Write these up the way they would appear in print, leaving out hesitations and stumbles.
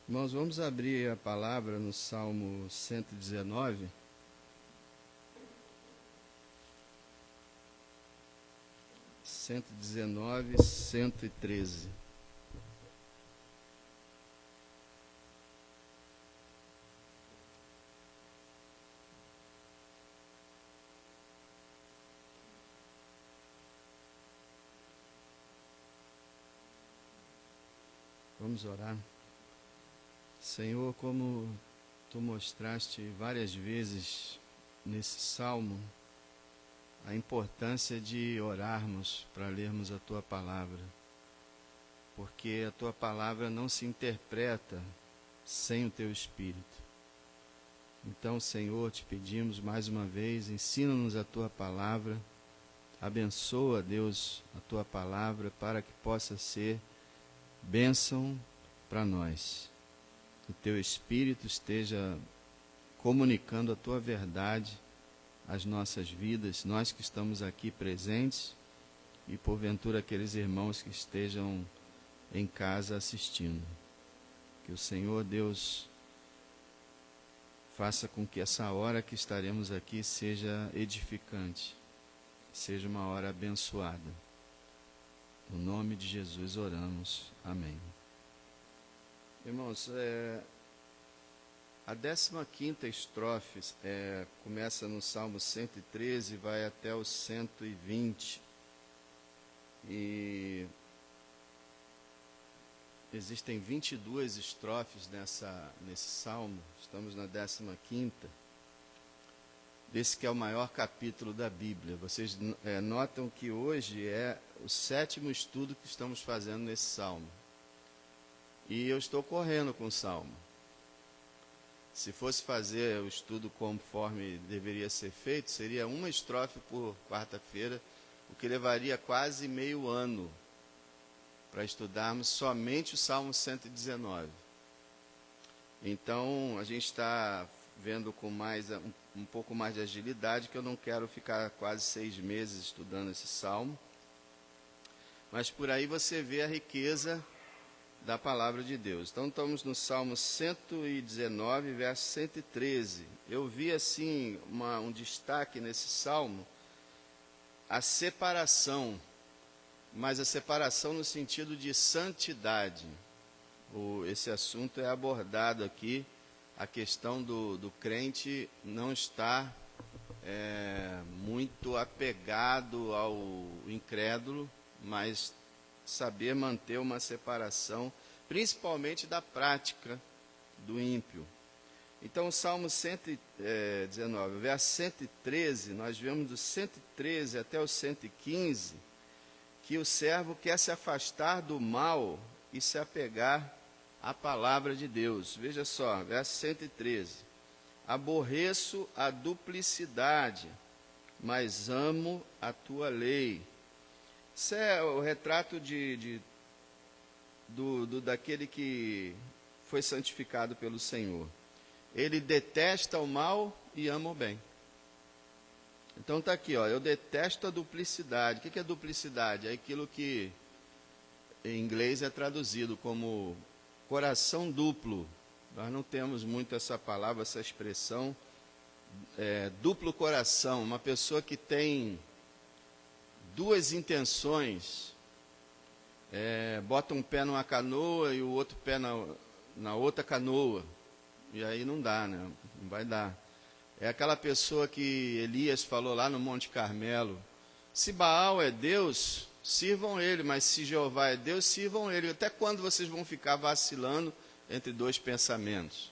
Irmãos, vamos abrir a palavra no Salmo 119. Cento e 113. Vamos orar. Senhor, como Tu mostraste várias vezes nesse salmo a importância de orarmos para lermos a Tua palavra, porque a Tua palavra não se interpreta sem o Teu Espírito. Então, Senhor, te pedimos mais uma vez, ensina-nos a Tua palavra, abençoa, Deus, a Tua palavra para que possa ser bênção para nós. Que o Teu Espírito esteja comunicando a Tua verdade às nossas vidas, nós que estamos aqui presentes e porventura aqueles irmãos que estejam em casa assistindo. Que o Senhor Deus faça com que essa hora que estaremos aqui seja edificante, seja uma hora abençoada. No nome de Jesus oramos. Amém. Irmãos, a 15ª estrofe começa no Salmo 113 e vai até o 120. E existem 22 estrofes nesse salmo. Estamos na 15ª. Desse que é o maior capítulo da Bíblia. Vocês notam que hoje é o 7º estudo que estamos fazendo nesse salmo. E eu estou correndo com o salmo. Se fosse fazer o estudo conforme deveria ser feito, seria uma estrofe por quarta-feira, o que levaria quase meio ano para estudarmos somente o Salmo 119. Então, a gente está vendo com um pouco mais de agilidade, que eu não quero ficar quase 6 meses estudando esse salmo. Mas por aí você vê a riqueza da palavra de Deus. Então estamos no Salmo 119, verso 113. Eu vi assim um destaque nesse salmo, a separação, mas a separação no sentido de santidade. Esse assunto é abordado aqui, a questão do crente não estar muito apegado ao incrédulo, mas saber manter uma separação, principalmente da prática do ímpio. Então, o Salmo 119, verso 113, nós vemos do 113 até o 115, que o servo quer se afastar do mal e se apegar à palavra de Deus. Veja só, verso 113. Aborreço a duplicidade, mas amo a tua lei. Isso é o retrato daquele que foi santificado pelo Senhor. Ele detesta o mal e ama o bem. Então está aqui, eu detesto a duplicidade. O que é duplicidade? É aquilo que em inglês é traduzido como coração duplo. Nós não temos muito essa palavra, essa expressão, duplo coração. Uma pessoa que tem duas intenções, bota um pé numa canoa e o outro pé na outra canoa, e aí não dá, né? Não vai dar. É aquela pessoa que Elias falou lá no Monte Carmelo: se Baal é Deus, sirvam ele, mas se Jeová é Deus, sirvam ele. Até quando vocês vão ficar vacilando entre dois pensamentos?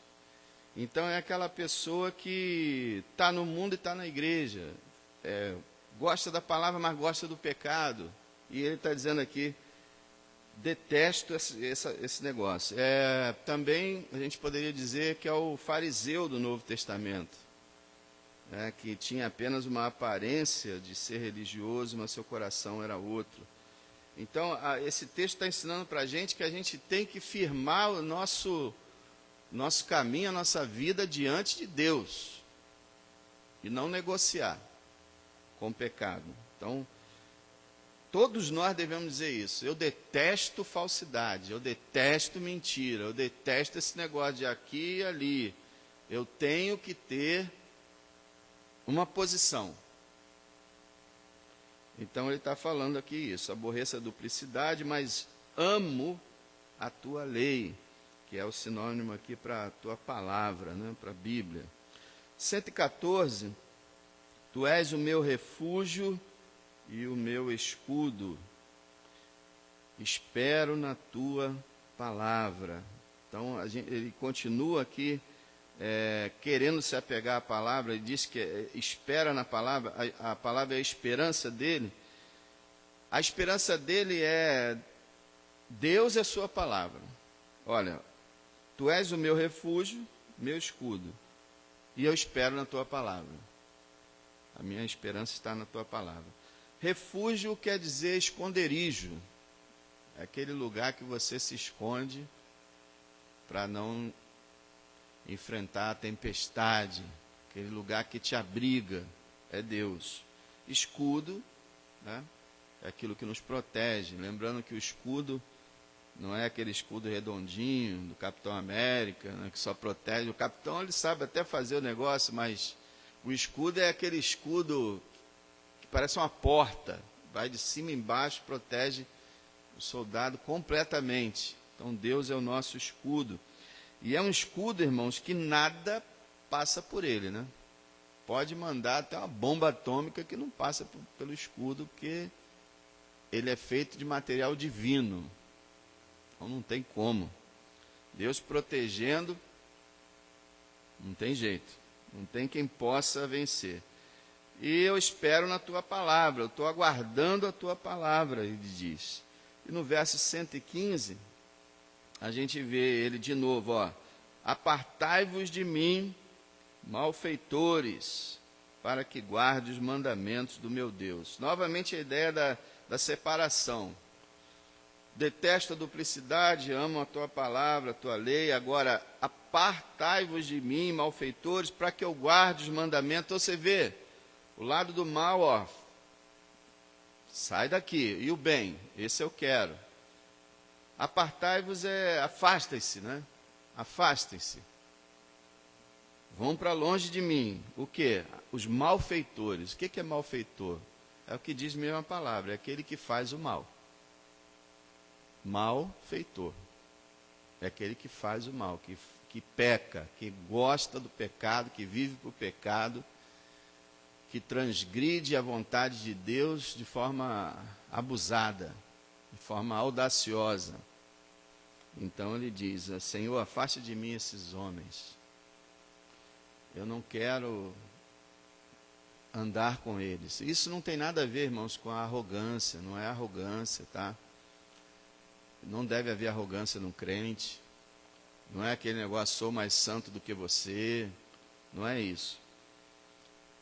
Então é aquela pessoa que está no mundo e está na igreja, gosta da palavra, mas gosta do pecado. E ele está dizendo aqui: detesto esse negócio. Também a gente poderia dizer que é o fariseu do Novo Testamento, que tinha apenas uma aparência de ser religioso, mas seu coração era outro. Então, esse texto está ensinando para a gente que a gente tem que firmar o nosso caminho, a nossa vida diante de Deus, e não negociar com o pecado. Então, Todos nós devemos dizer isso. Eu detesto falsidade, eu detesto mentira, eu detesto esse negócio de aqui e ali. Eu tenho que ter uma posição. Então ele está falando aqui isso. Aborreça a duplicidade, mas amo a tua lei, que é o sinônimo aqui para a tua palavra, né, para a Bíblia. 114, tu és o meu refúgio e o meu escudo, espero na tua palavra. Então, ele continua aqui, querendo se apegar à palavra, ele diz que espera na palavra, a palavra é a esperança dele. A esperança dele é, Deus é sua palavra. Olha, tu és o meu refúgio, meu escudo, e eu espero na tua palavra. A minha esperança está na tua palavra. Refúgio quer dizer esconderijo. É aquele lugar que você se esconde para não enfrentar a tempestade. Aquele lugar que te abriga. É Deus. Escudo, né, é aquilo que nos protege. Lembrando que o escudo não é aquele escudo redondinho do Capitão América, né, que só protege. O capitão ele sabe até fazer o negócio, mas o escudo é aquele escudo parece uma porta, vai de cima e embaixo, protege o soldado completamente. Então Deus é o nosso escudo. E é um escudo, irmãos, que nada passa por ele, né? Pode mandar até uma bomba atômica que não passa pelo escudo, porque ele é feito de material divino. Então não tem como. Deus protegendo, não tem jeito. Não tem quem possa vencer. E eu espero na tua palavra, eu estou aguardando a tua palavra, ele diz. E no verso 115, a gente vê ele de novo, ó. Apartai-vos de mim, malfeitores, para que guarde os mandamentos do meu Deus. Novamente a ideia da separação. Detesto a duplicidade, amo a tua palavra, a tua lei. Agora, apartai-vos de mim, malfeitores, para que eu guarde os mandamentos. Então você vê, o lado do mal, ó, sai daqui. E o bem, esse eu quero. Apartai-vos afastem-se, né? Afastem-se. Vão para longe de mim. O quê? Os malfeitores. O que é malfeitor? É o que diz mesmo a palavra, é aquele que faz o mal. Malfeitor. É aquele que faz o mal, que peca, que gosta do pecado, que vive para o pecado, que transgride a vontade de Deus de forma abusada, de forma audaciosa. Então ele diz, Senhor, afaste de mim esses homens. Eu não quero andar com eles. Isso não tem nada a ver, irmãos, com a arrogância, não é arrogância, tá? Não deve haver arrogância no crente. Não é aquele negócio, sou mais santo do que você. Não é isso.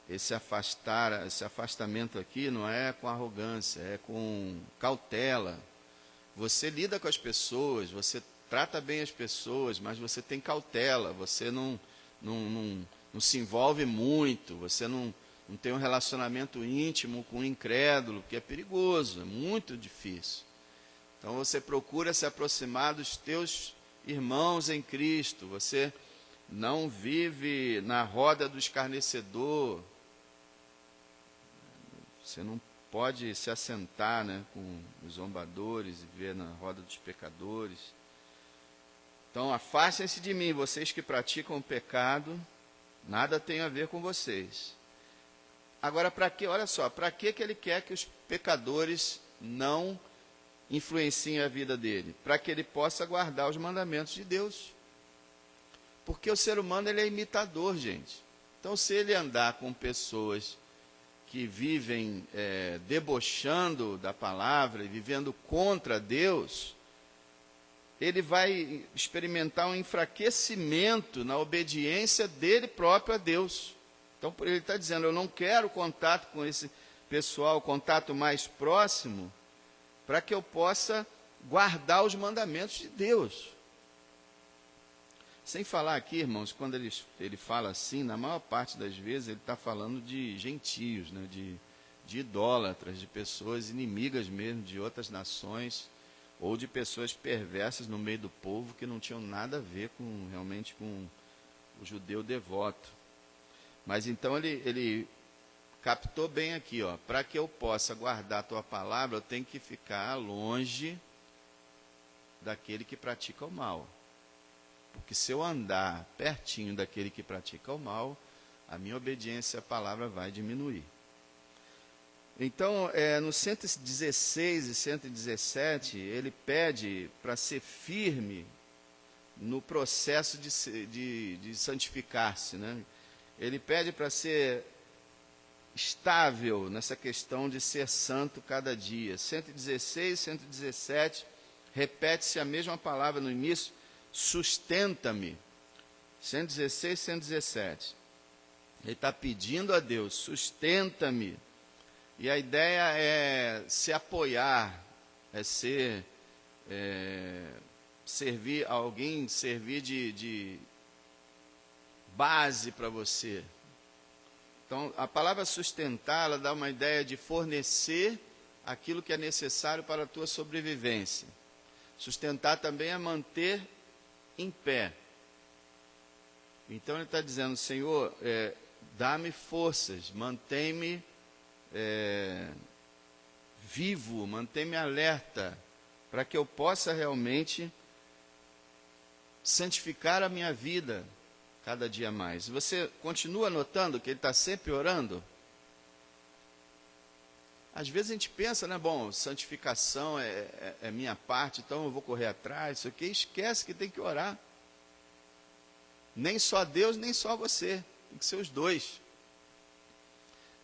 Esse afastamento aqui não é com arrogância, é com cautela. Você lida com as pessoas, você trata bem as pessoas, mas você tem cautela, você não se envolve muito, você não tem um relacionamento íntimo com o incrédulo, que é perigoso, é muito difícil. Então você procura se aproximar dos teus irmãos em Cristo, você não vive na roda do escarnecedor, você não pode se assentar, né, com os zombadores e ver na roda dos pecadores. Então afastem-se de mim, vocês que praticam o pecado, nada tem a ver com vocês. Agora, para que, olha só, para que ele quer que os pecadores não influenciem a vida dele? Para que ele possa guardar os mandamentos de Deus. Porque o ser humano ele é imitador, gente. Então, se ele andar com pessoas que vivem debochando da palavra e vivendo contra Deus, ele vai experimentar um enfraquecimento na obediência dele próprio a Deus. Então, ele está dizendo, eu não quero contato com esse pessoal, contato mais próximo, para que eu possa guardar os mandamentos de Deus. Sem falar aqui, irmãos, quando ele fala assim, na maior parte das vezes, ele está falando de gentios, né, de idólatras, de pessoas inimigas mesmo, de outras nações, ou de pessoas perversas no meio do povo que não tinham nada a ver realmente com o judeu devoto. Mas então ele captou bem aqui, ó, para que eu possa guardar a tua palavra, eu tenho que ficar longe daquele que pratica o mal. Porque se eu andar pertinho daquele que pratica o mal, a minha obediência à palavra vai diminuir. Então, no 116 e 117, ele pede para ser firme no processo de santificar-se, né? Ele pede para ser estável nessa questão de ser santo cada dia. 116, 117, repete-se a mesma palavra no início, sustenta-me. 116, 117. Ele está pedindo a Deus, sustenta-me. E a ideia é se apoiar, é servir alguém, servir de base para você. Então, a palavra sustentar, ela dá uma ideia de fornecer aquilo que é necessário para a tua sobrevivência. Sustentar também é manter em pé. Então, ele está dizendo, Senhor, dá-me forças, mantém-me vivo, mantém-me alerta, para que eu possa realmente santificar a minha vida cada dia mais. Você continua notando que ele está sempre orando? Às vezes a gente pensa, né, bom, santificação é minha parte, então eu vou correr atrás, isso aqui, esquece que tem que orar. Nem só Deus, nem só você, tem que ser os dois.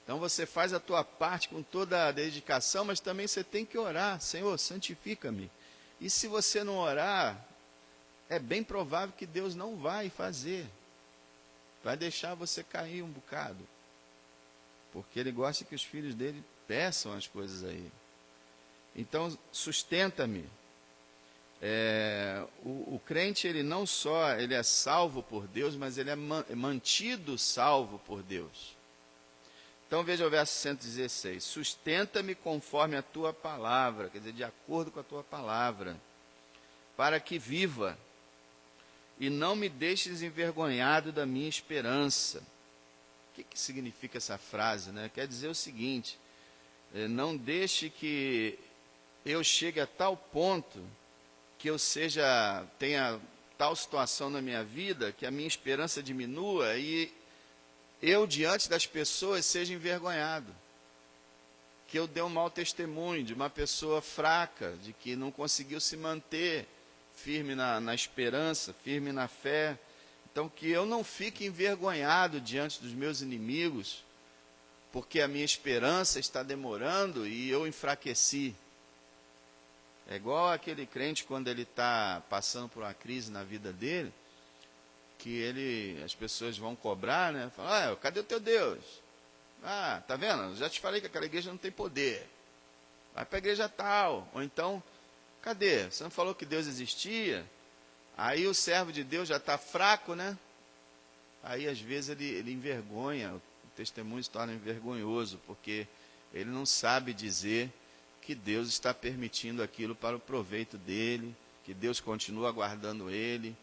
Então você faz a tua parte com toda a dedicação, mas também você tem que orar. Senhor, santifica-me. E se você não orar, é bem provável que Deus não vai fazer. Vai deixar você cair um bocado. Porque Ele gosta que os filhos dele peçam as coisas a Ele. Então, sustenta-me. O crente, ele não só ele é salvo por Deus, mas ele é mantido salvo por Deus. Então veja o verso 116, sustenta-me conforme a tua palavra, quer dizer, de acordo com a tua palavra, para que viva, e não me deixes envergonhado da minha esperança. O que significa essa frase, né? Quer dizer o seguinte, não deixe que eu chegue a tal ponto, que eu tenha tal situação na minha vida, que a minha esperança diminua e eu, diante das pessoas, seja envergonhado. Que eu dê um mau testemunho de uma pessoa fraca, de que não conseguiu se manter firme na esperança, firme na fé. Então, que eu não fique envergonhado diante dos meus inimigos, porque a minha esperança está demorando e eu enfraqueci. É igual aquele crente quando ele está passando por uma crise na vida dele, que as pessoas vão cobrar, né? Falam, cadê o teu Deus? Tá vendo? Já te falei que aquela igreja não tem poder. Vai para a igreja tal. Ou então, cadê? Você não falou que Deus existia? Aí o servo de Deus já está fraco, né? Aí às vezes ele envergonha, o testemunho se torna vergonhoso, porque ele não sabe dizer que Deus está permitindo aquilo para o proveito dele, que Deus continua guardando ele,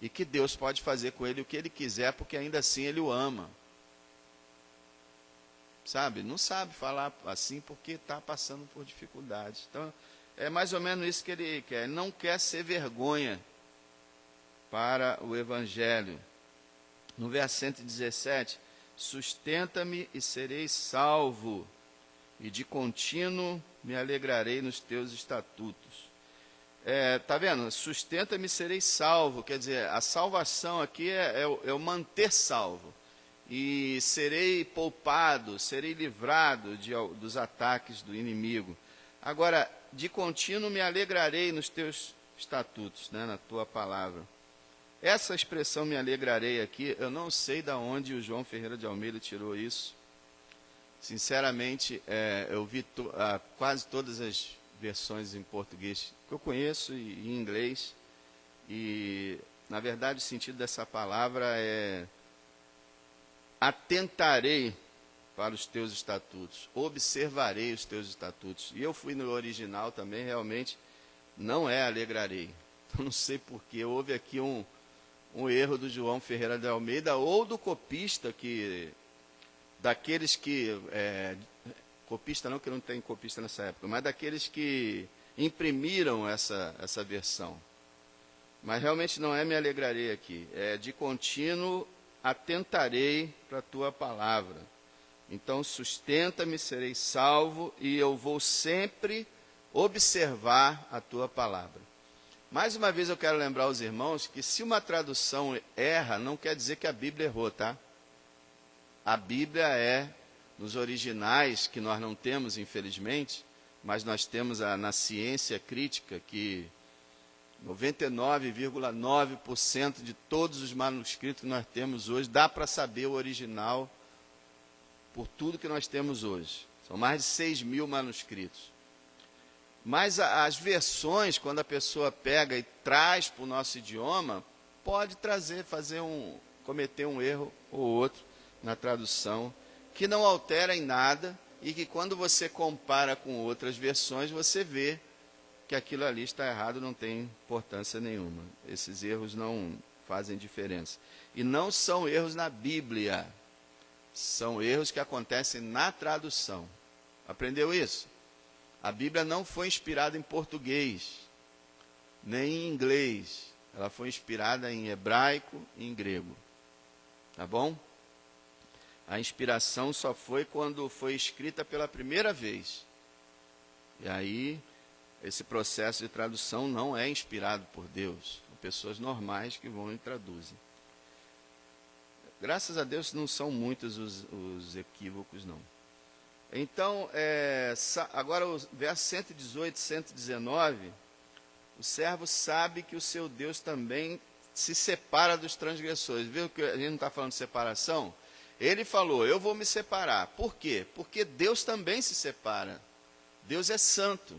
e que Deus pode fazer com ele o que ele quiser, porque ainda assim ele o ama. Sabe? Não sabe falar assim porque está passando por dificuldades. Então, é mais ou menos isso que ele quer. Ele não quer ser vergonha para o Evangelho. No verso 117, sustenta-me e serei salvo, e de contínuo me alegrarei nos teus estatutos. Tá vendo? Sustenta-me e serei salvo. Quer dizer, a salvação aqui é o manter salvo. E serei poupado, serei livrado dos ataques do inimigo. Agora, de contínuo me alegrarei nos teus estatutos, né, na tua palavra. Essa expressão me alegrarei aqui, eu não sei de onde o João Ferreira de Almeida tirou isso. Sinceramente, eu vi quase todas as versões em português que eu conheço e em inglês. E, na verdade, o sentido dessa palavra é atentarei para os teus estatutos. Observarei os teus estatutos. E eu fui no original também, realmente, não é alegrarei. Eu não sei porquê, houve aqui um erro do João Ferreira de Almeida, ou do copista, daqueles que, copista não, que não tem copista nessa época, mas daqueles que imprimiram essa versão. Mas realmente não é me alegrarei aqui, é de contínuo atentarei para a tua palavra. Então sustenta-me, serei salvo, e eu vou sempre observar a tua palavra. Mais uma vez eu quero lembrar aos irmãos que se uma tradução erra, não quer dizer que a Bíblia errou, tá? A Bíblia nos originais, que nós não temos, infelizmente, mas nós temos na ciência crítica, que 99,9% de todos os manuscritos que nós temos hoje, dá para saber o original por tudo que nós temos hoje. São mais de 6.000 manuscritos. Mas as versões, quando a pessoa pega e traz para o nosso idioma, pode cometer um erro ou outro na tradução, que não altera em nada, e que quando você compara com outras versões, você vê que aquilo ali está errado, não tem importância nenhuma. Esses erros não fazem diferença. E não são erros na Bíblia, são erros que acontecem na tradução. Aprendeu isso? A Bíblia não foi inspirada em português, nem em inglês. Ela foi inspirada em hebraico e em grego. Tá bom? A inspiração só foi quando foi escrita pela primeira vez. E aí, esse processo de tradução não é inspirado por Deus. São pessoas normais que vão e traduzem. Graças a Deus não são muitos os equívocos, não. Então, agora o verso 118, 119, o servo sabe que o seu Deus também se separa dos transgressores. Viu que a gente não está falando de separação? Ele falou, eu vou me separar. Por quê? Porque Deus também se separa. Deus é santo.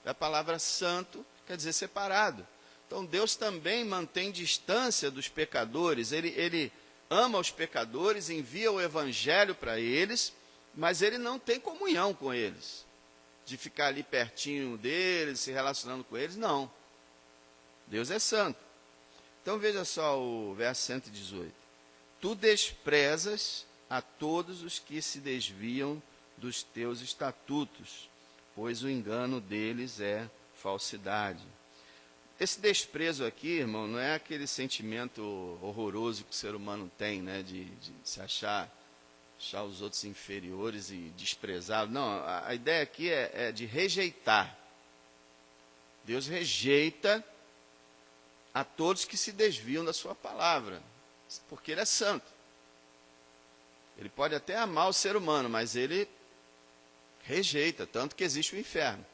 A palavra santo quer dizer separado. Então, Deus também mantém distância dos pecadores. Ele ama os pecadores, envia o evangelho para eles, mas ele não tem comunhão com eles, de ficar ali pertinho deles, se relacionando com eles, não. Deus é santo. Então veja só o verso 118. Tu desprezas a todos os que se desviam dos teus estatutos, pois o engano deles é falsidade. Esse desprezo aqui, irmão, não é aquele sentimento horroroso que o ser humano tem, né, de se achar os outros inferiores e desprezá-los. Não, a ideia aqui é de rejeitar. Deus rejeita a todos que se desviam da sua palavra, porque Ele é santo. Ele pode até amar o ser humano, mas Ele rejeita, tanto que existe o inferno.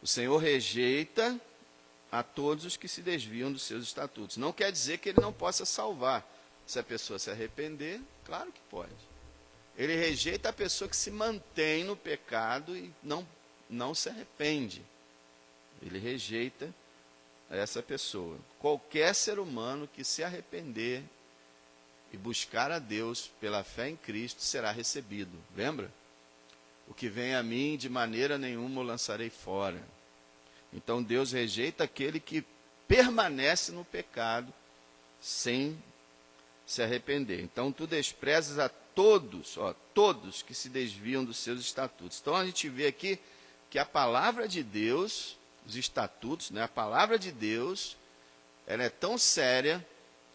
O Senhor rejeita a todos os que se desviam dos seus estatutos. Não quer dizer que Ele não possa salvar. Se a pessoa se arrepender, claro que pode. Ele rejeita a pessoa que se mantém no pecado e não se arrepende. Ele rejeita essa pessoa. Qualquer ser humano que se arrepender e buscar a Deus pela fé em Cristo será recebido. Lembra? O que vem a mim, de maneira nenhuma o lançarei fora. Então Deus rejeita aquele que permanece no pecado sem se arrepender. Então tu desprezas a todos, todos que se desviam dos seus estatutos. Então a gente vê aqui que a palavra de Deus, os estatutos, né, a palavra de Deus, ela é tão séria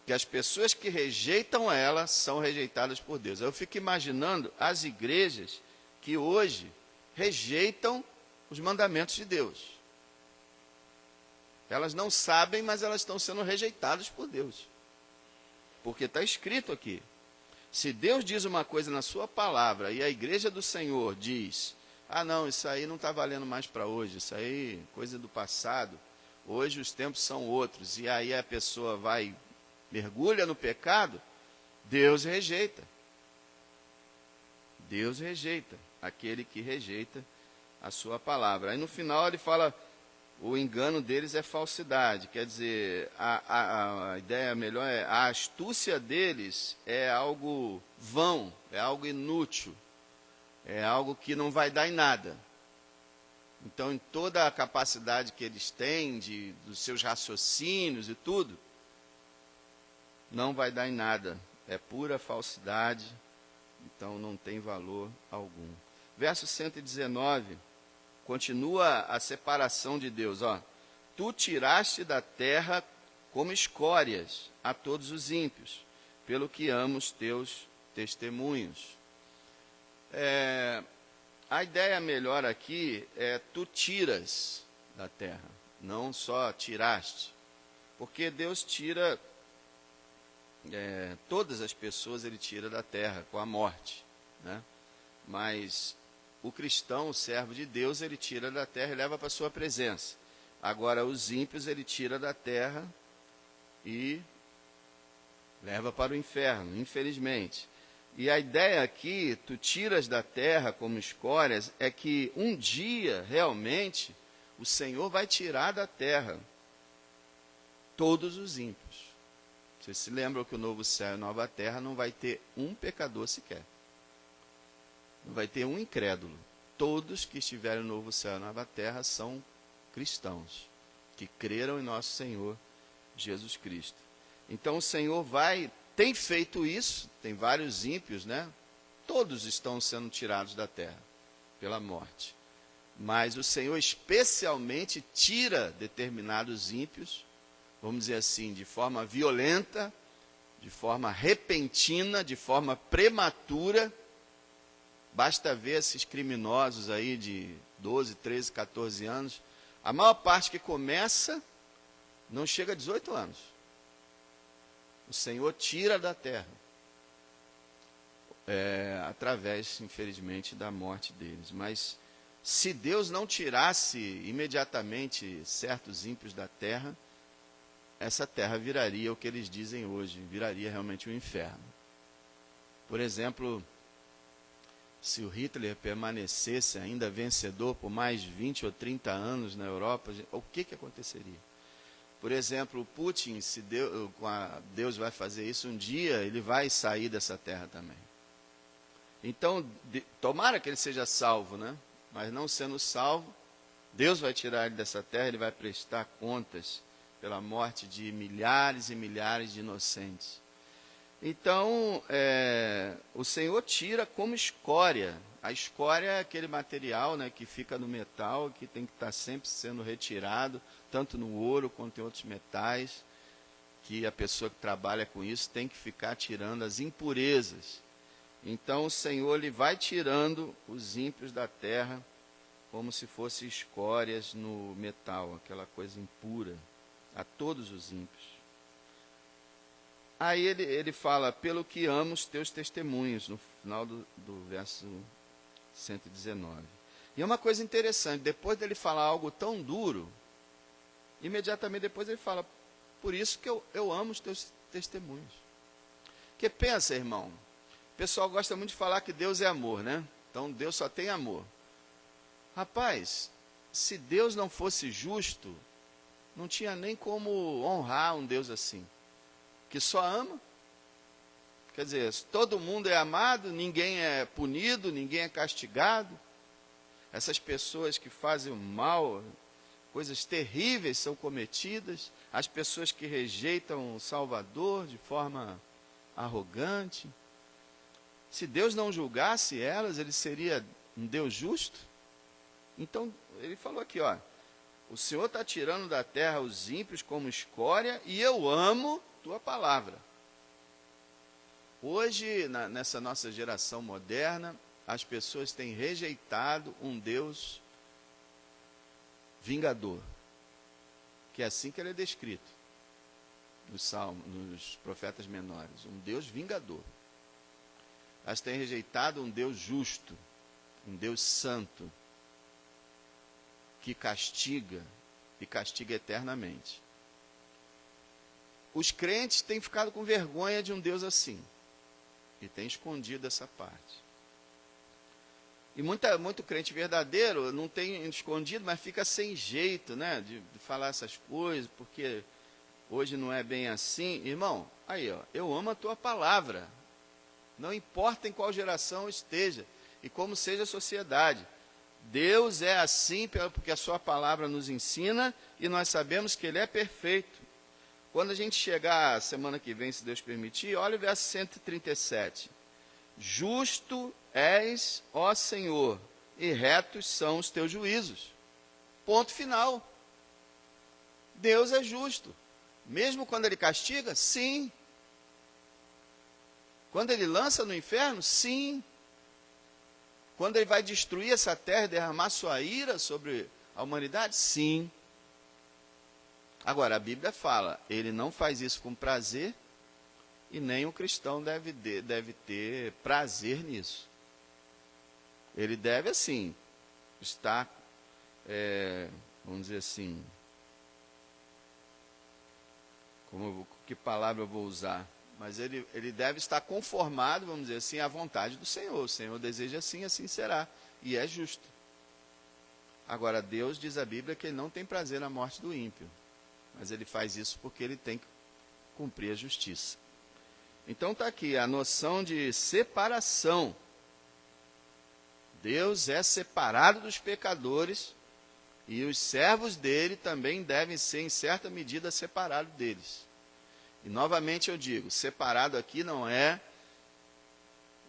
que as pessoas que rejeitam ela são rejeitadas por Deus. Eu fico imaginando as igrejas que hoje rejeitam os mandamentos de Deus. Elas não sabem, mas elas estão sendo rejeitadas por Deus. Porque está escrito aqui. Se Deus diz uma coisa na sua palavra e a igreja do Senhor diz, não, isso aí não está valendo mais para hoje, isso aí é coisa do passado, hoje os tempos são outros, e aí a pessoa mergulha no pecado, Deus rejeita. Deus rejeita aquele que rejeita a sua palavra. Aí no final ele fala, o engano deles é falsidade. Quer dizer, a ideia melhor é, a astúcia deles é algo vão, é algo inútil, é algo que não vai dar em nada. Então, em toda a capacidade que eles têm, dos seus raciocínios e tudo, não vai dar em nada. É pura falsidade, então não tem valor algum. Verso 119, continua a separação de Deus. Ó. Tu tiraste da terra como escórias a todos os ímpios, pelo que amo os teus testemunhos. A ideia melhor aqui é tu tiras da terra, não só tiraste. Porque Deus tira, todas as pessoas ele tira da terra com a morte, né? Mas o cristão, o servo de Deus, ele tira da terra e leva para a sua presença. Agora, os ímpios ele tira da terra e leva para o inferno, infelizmente. E a ideia aqui, tu tiras da terra como escórias, é que um dia, realmente, o Senhor vai tirar da terra todos os ímpios. Vocês se lembram que o novo céu e a nova terra não vai ter um pecador sequer. Não vai ter um incrédulo. Todos que estiverem no novo céu e na nova terra são cristãos, que creram em nosso Senhor Jesus Cristo. Então o Senhor tem feito isso, tem vários ímpios, né? Todos estão sendo tirados da terra pela morte. Mas o Senhor especialmente tira determinados ímpios, vamos dizer assim, de forma violenta, de forma repentina, de forma prematura. Basta ver esses criminosos aí de 12, 13, 14 anos. A maior parte que começa não chega a 18 anos. O Senhor tira da terra. Através, infelizmente, da morte deles. Mas se Deus não tirasse imediatamente certos ímpios da terra, essa terra viraria o que eles dizem hoje, viraria realmente um inferno. Por exemplo, se o Hitler permanecesse ainda vencedor por mais 20 ou 30 anos na Europa, o que aconteceria? Por exemplo, o Putin, se Deus vai fazer isso um dia, ele vai sair dessa terra também. Então, tomara que ele seja salvo, né? Mas não sendo salvo, Deus vai tirar ele dessa terra, ele vai prestar contas pela morte de milhares e milhares de inocentes. Então, o Senhor tira como escória. A escória é aquele material, né, que fica no metal, que tem que estar sempre sendo retirado, tanto no ouro quanto em outros metais, que a pessoa que trabalha com isso tem que ficar tirando as impurezas. Então, o Senhor ele vai tirando os ímpios da terra, como se fossem escórias no metal, aquela coisa impura, a todos os ímpios. Aí ele fala, pelo que amo os teus testemunhos, no final do verso 119. E é uma coisa interessante, depois dele falar algo tão duro, imediatamente depois ele fala, por isso que eu amo os teus testemunhos. Porque pensa, irmão, o pessoal gosta muito de falar que Deus é amor, né? Então Deus só tem amor. Rapaz, se Deus não fosse justo, não tinha nem como honrar um Deus assim, que só ama. Quer dizer, se todo mundo é amado, ninguém é punido, ninguém é castigado. Essas pessoas que fazem o mal, coisas terríveis são cometidas. As pessoas que rejeitam o Salvador de forma arrogante. Se Deus não julgasse elas, ele seria um Deus justo? Então, ele falou aqui, ó, o Senhor está tirando da terra os ímpios como escória, e eu amo tua palavra. Hoje, nessa nossa geração moderna, as pessoas têm rejeitado um Deus vingador, que é assim que ele é descrito nos Salmos, nos profetas menores, um Deus vingador. Elas têm rejeitado um Deus justo, um Deus santo, que castiga e castiga eternamente. Os crentes têm ficado com vergonha de um Deus assim e têm escondido essa parte. E muito crente verdadeiro não tem escondido, mas fica sem jeito, né, de falar essas coisas, porque hoje não é bem assim. Irmão, aí, ó, eu amo a tua palavra. Não importa em qual geração esteja e como seja a sociedade. Deus é assim porque a sua palavra nos ensina e nós sabemos que ele é perfeito. Quando a gente chegar a semana que vem, se Deus permitir, olha o verso 137. Justo és, ó Senhor, e retos são os teus juízos. Ponto final. Deus é justo. Mesmo quando ele castiga? Sim. Quando ele lança no inferno? Sim. Quando ele vai destruir essa terra e derramar sua ira sobre a humanidade? Sim. Agora, a Bíblia fala, ele não faz isso com prazer, e nem o cristão deve ter prazer nisso. Ele deve, assim, estar, vamos dizer assim, que palavra eu vou usar? Mas ele deve estar conformado, vamos dizer assim, à vontade do Senhor. O Senhor deseja assim, assim será. E é justo. Agora, Deus, diz a Bíblia, que ele não tem prazer na morte do ímpio. Mas ele faz isso porque ele tem que cumprir a justiça. Então está aqui a noção de separação. Deus é separado dos pecadores e os servos dele também devem ser, em certa medida, separados deles. E novamente eu digo, separado aqui não é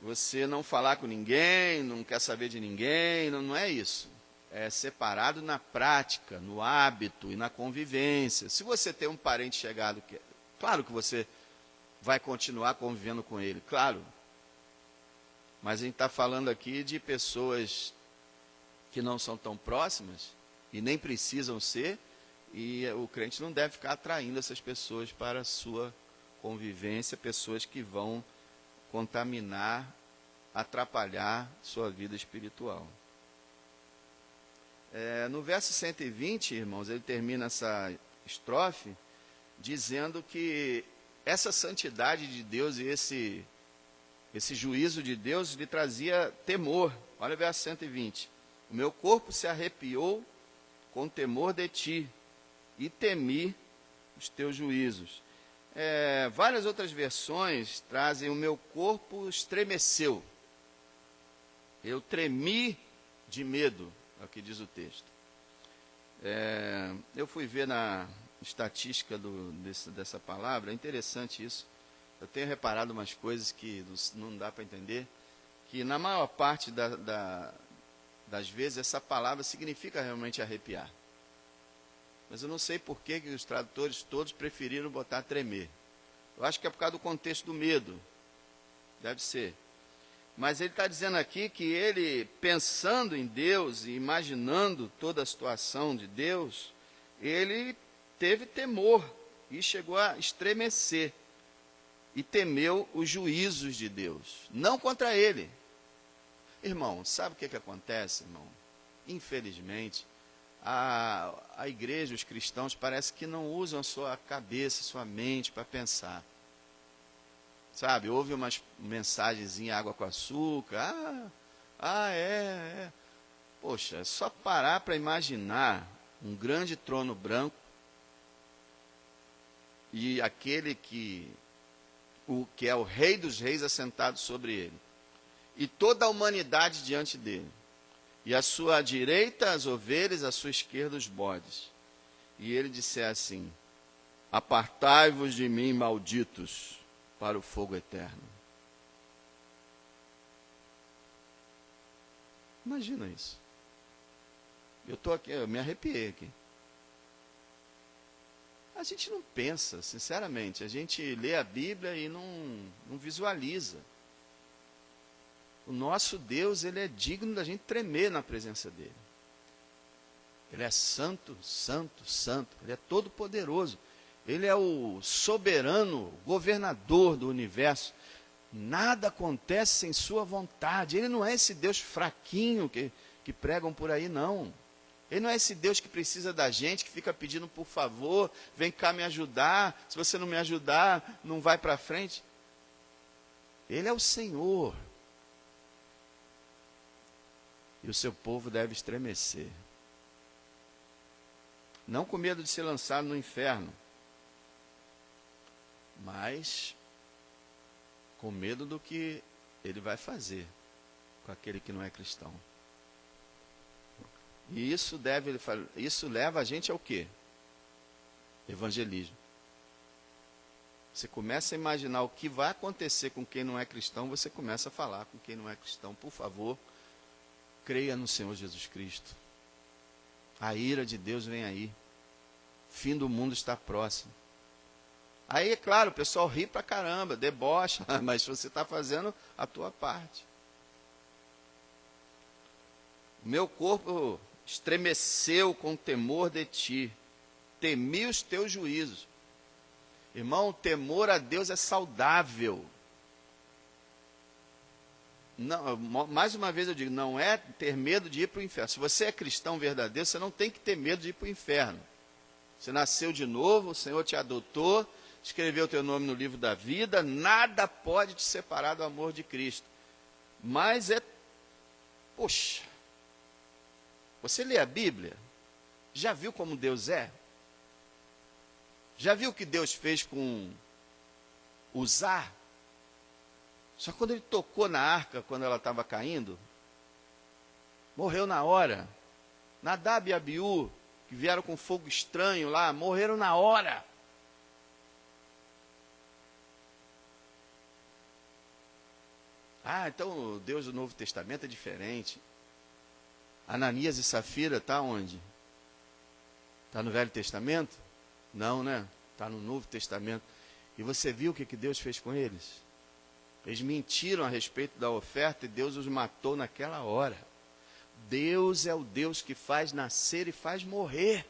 você não falar com ninguém, não quer saber de ninguém, não é isso. É separado na prática, no hábito e na convivência. Se você tem um parente chegado, claro que você vai continuar convivendo com ele, claro. Mas a gente está falando aqui de pessoas que não são tão próximas e nem precisam ser, e o crente não deve ficar atraindo essas pessoas para a sua convivência, pessoas que vão contaminar, atrapalhar sua vida espiritual. No verso 120, irmãos, ele termina essa estrofe dizendo que essa santidade de Deus e esse juízo de Deus lhe trazia temor. Olha o verso 120. O meu corpo se arrepiou com temor de ti, e temi os teus juízos. Várias outras versões trazem o meu corpo estremeceu. Eu tremi de medo, é o que diz o texto. Eu fui ver na estatística dessa palavra, é interessante isso. Eu tenho reparado umas coisas que não dá para entender, que na maior parte das vezes essa palavra significa realmente arrepiar. Mas eu não sei por que os tradutores todos preferiram botar tremer. Eu acho que é por causa do contexto do medo. Deve ser. Mas ele está dizendo aqui que ele, pensando em Deus e imaginando toda a situação de Deus, ele teve temor e chegou a estremecer. E temeu os juízos de Deus. Não contra ele. Irmão, sabe o que acontece, irmão? Infelizmente, a igreja, os cristãos, parece que não usam a sua cabeça, sua mente para pensar. Sabe, houve umas mensagenzinhas água com açúcar. Poxa, é só parar para imaginar um grande trono branco e aquele que é o Rei dos Reis assentado sobre ele. E toda a humanidade diante dele. E à sua direita as ovelhas, à sua esquerda os bodes. E ele disse assim: apartai-vos de mim, malditos, para o fogo eterno. Imagina isso. Eu estou aqui, eu me arrepiei aqui. A gente não pensa, sinceramente. A gente lê a Bíblia e não visualiza. O nosso Deus, ele é digno da gente tremer na presença dele. Ele é santo, santo, santo. Ele é todo poderoso. Ele é o soberano, governador do universo. Nada acontece sem sua vontade. Ele não é esse Deus fraquinho que pregam por aí, não. Ele não é esse Deus que precisa da gente, que fica pedindo por favor, vem cá me ajudar. Se você não me ajudar, não vai para frente. Ele é o Senhor. E o seu povo deve estremecer. Não com medo de ser lançado no inferno, mas com medo do que ele vai fazer com aquele que não é cristão. E isso leva a gente ao quê? Evangelismo. Você começa a imaginar o que vai acontecer com quem não é cristão, você começa a falar com quem não é cristão. Por favor, creia no Senhor Jesus Cristo. A ira de Deus vem aí. O fim do mundo está próximo. Aí, é claro, o pessoal ri pra caramba, debocha, mas você está fazendo a tua parte. O meu corpo estremeceu com temor de ti, temi os teus juízos. Irmão, o temor a Deus é saudável. Não, mais uma vez eu digo, não é ter medo de ir para o inferno. Se você é cristão verdadeiro, você não tem que ter medo de ir para o inferno. Você nasceu de novo, o Senhor te adotou, escreveu o teu nome no livro da vida, nada pode te separar do amor de Cristo. Mas poxa, você lê a Bíblia? Já viu como Deus é? Já viu o que Deus fez com Uzá? Só quando ele tocou na arca, quando ela estava caindo, morreu na hora. Nadab e Abiú, que vieram com fogo estranho lá, morreram na hora. Ah, então o Deus do Novo Testamento é diferente. Ananias e Safira está onde? Está no Velho Testamento? Não, né? Está no Novo Testamento. E você viu o que Deus fez com eles? Eles mentiram a respeito da oferta e Deus os matou naquela hora. Deus é o Deus que faz nascer e faz morrer.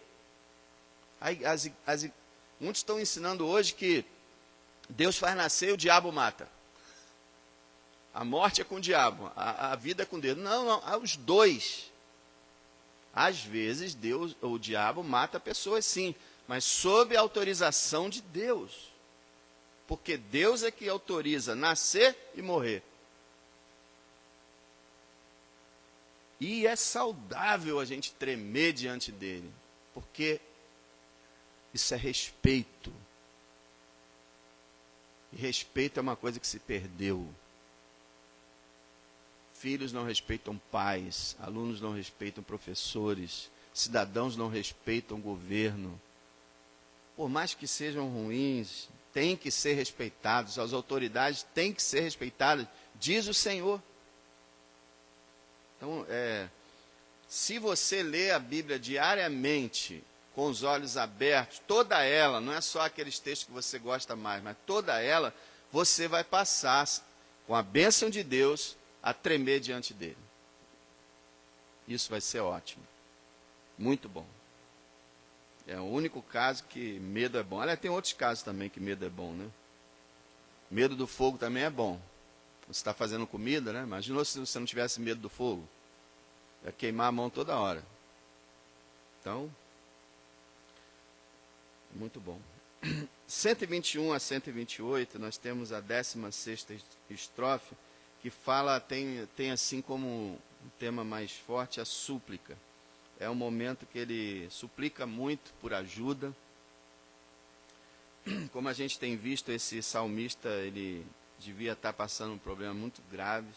Muitos estão ensinando hoje que Deus faz nascer e o diabo mata. A morte é com o diabo, a vida é com Deus. Não, os dois. Às vezes o diabo mata pessoas sim, mas sob a autorização de Deus. Porque Deus é que autoriza nascer e morrer. E é saudável a gente tremer diante dele, porque isso é respeito. E respeito é uma coisa que se perdeu. Filhos não respeitam pais, alunos não respeitam professores, cidadãos não respeitam governo. Por mais que sejam ruins, têm que ser respeitados, as autoridades têm que ser respeitadas, diz o Senhor. Então, se você lê a Bíblia diariamente, com os olhos abertos, toda ela, não é só aqueles textos que você gosta mais, mas toda ela, você vai passar, com a bênção de Deus, a tremer diante dele. Isso vai ser ótimo. Muito bom. É o único caso que medo é bom. Aliás, tem outros casos também que medo é bom, né? Medo do fogo também é bom. Você está fazendo comida, né? Imaginou se você não tivesse medo do fogo. Ia queimar a mão toda hora. Então, muito bom. 121 a 128, nós temos a 16ª estrofe, que fala, tem assim como um tema mais forte a súplica. É um momento que ele suplica muito por ajuda. Como a gente tem visto, esse salmista, ele devia estar passando um problema muito grave.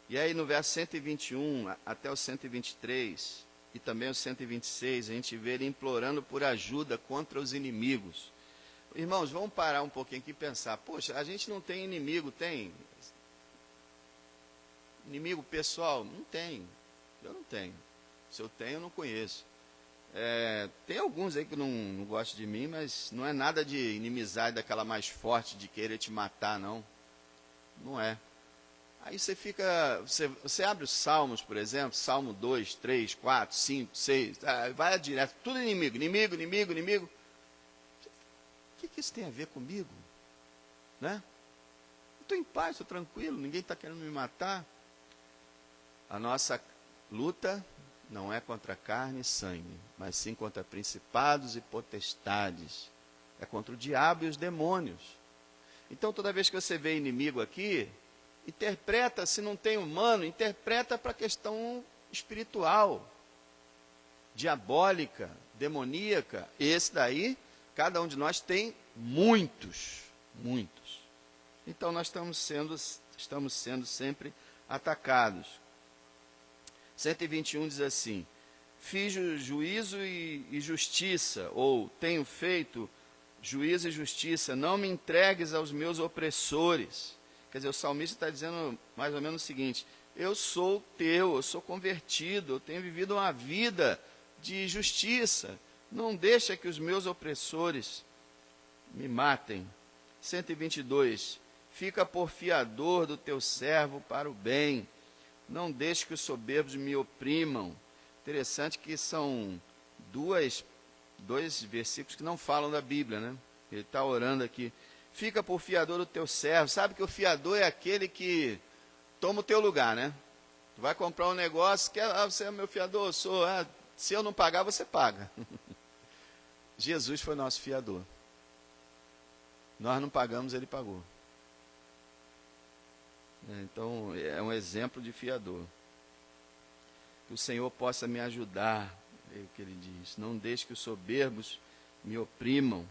E aí no verso 121 até o 123, e também o 126, a gente vê ele implorando por ajuda contra os inimigos. Irmãos, vamos parar um pouquinho aqui e pensar, poxa, a gente não tem inimigo, tem? Inimigo pessoal? Não tem. Eu não tenho. Se eu tenho, eu não conheço. Tem alguns aí que não gostam de mim, mas não é nada de inimizade daquela mais forte, de querer te matar, não. Não é. Aí você abre os Salmos, por exemplo, Salmo 2, 3, 4, 5, 6, vai direto, tudo inimigo, inimigo, inimigo, inimigo. O que isso tem a ver comigo? Né? Estou em paz, estou tranquilo, ninguém está querendo me matar. A nossa luta não é contra carne e sangue, mas sim contra principados e potestades. É contra o diabo e os demônios. Então, toda vez que você vê inimigo aqui, Interpreta, se não tem humano, interpreta para a questão espiritual, diabólica, demoníaca. Esse daí, cada um de nós tem muitos. Então nós estamos sendo sempre atacados. 121 diz assim: fiz juízo e justiça, ou tenho feito juízo e justiça, não me entregues aos meus opressores. Quer dizer, o salmista está dizendo mais ou menos o seguinte: eu sou teu, eu sou convertido, eu tenho vivido uma vida de justiça, não deixa que os meus opressores me matem. 122, fica por fiador do teu servo para o bem, não deixe que os soberbos me oprimam. Interessante que são dois versículos que não falam da Bíblia, né? Ele está orando aqui. Fica por fiador do teu servo. Sabe que o fiador é aquele que toma o teu lugar, né? Tu vai comprar um negócio, você é meu fiador, eu sou. Se eu não pagar, você paga. Jesus foi nosso fiador. Nós não pagamos, ele pagou. Então, é um exemplo de fiador. Que o Senhor possa me ajudar, é o que ele diz. Não deixe que os soberbos me oprimam.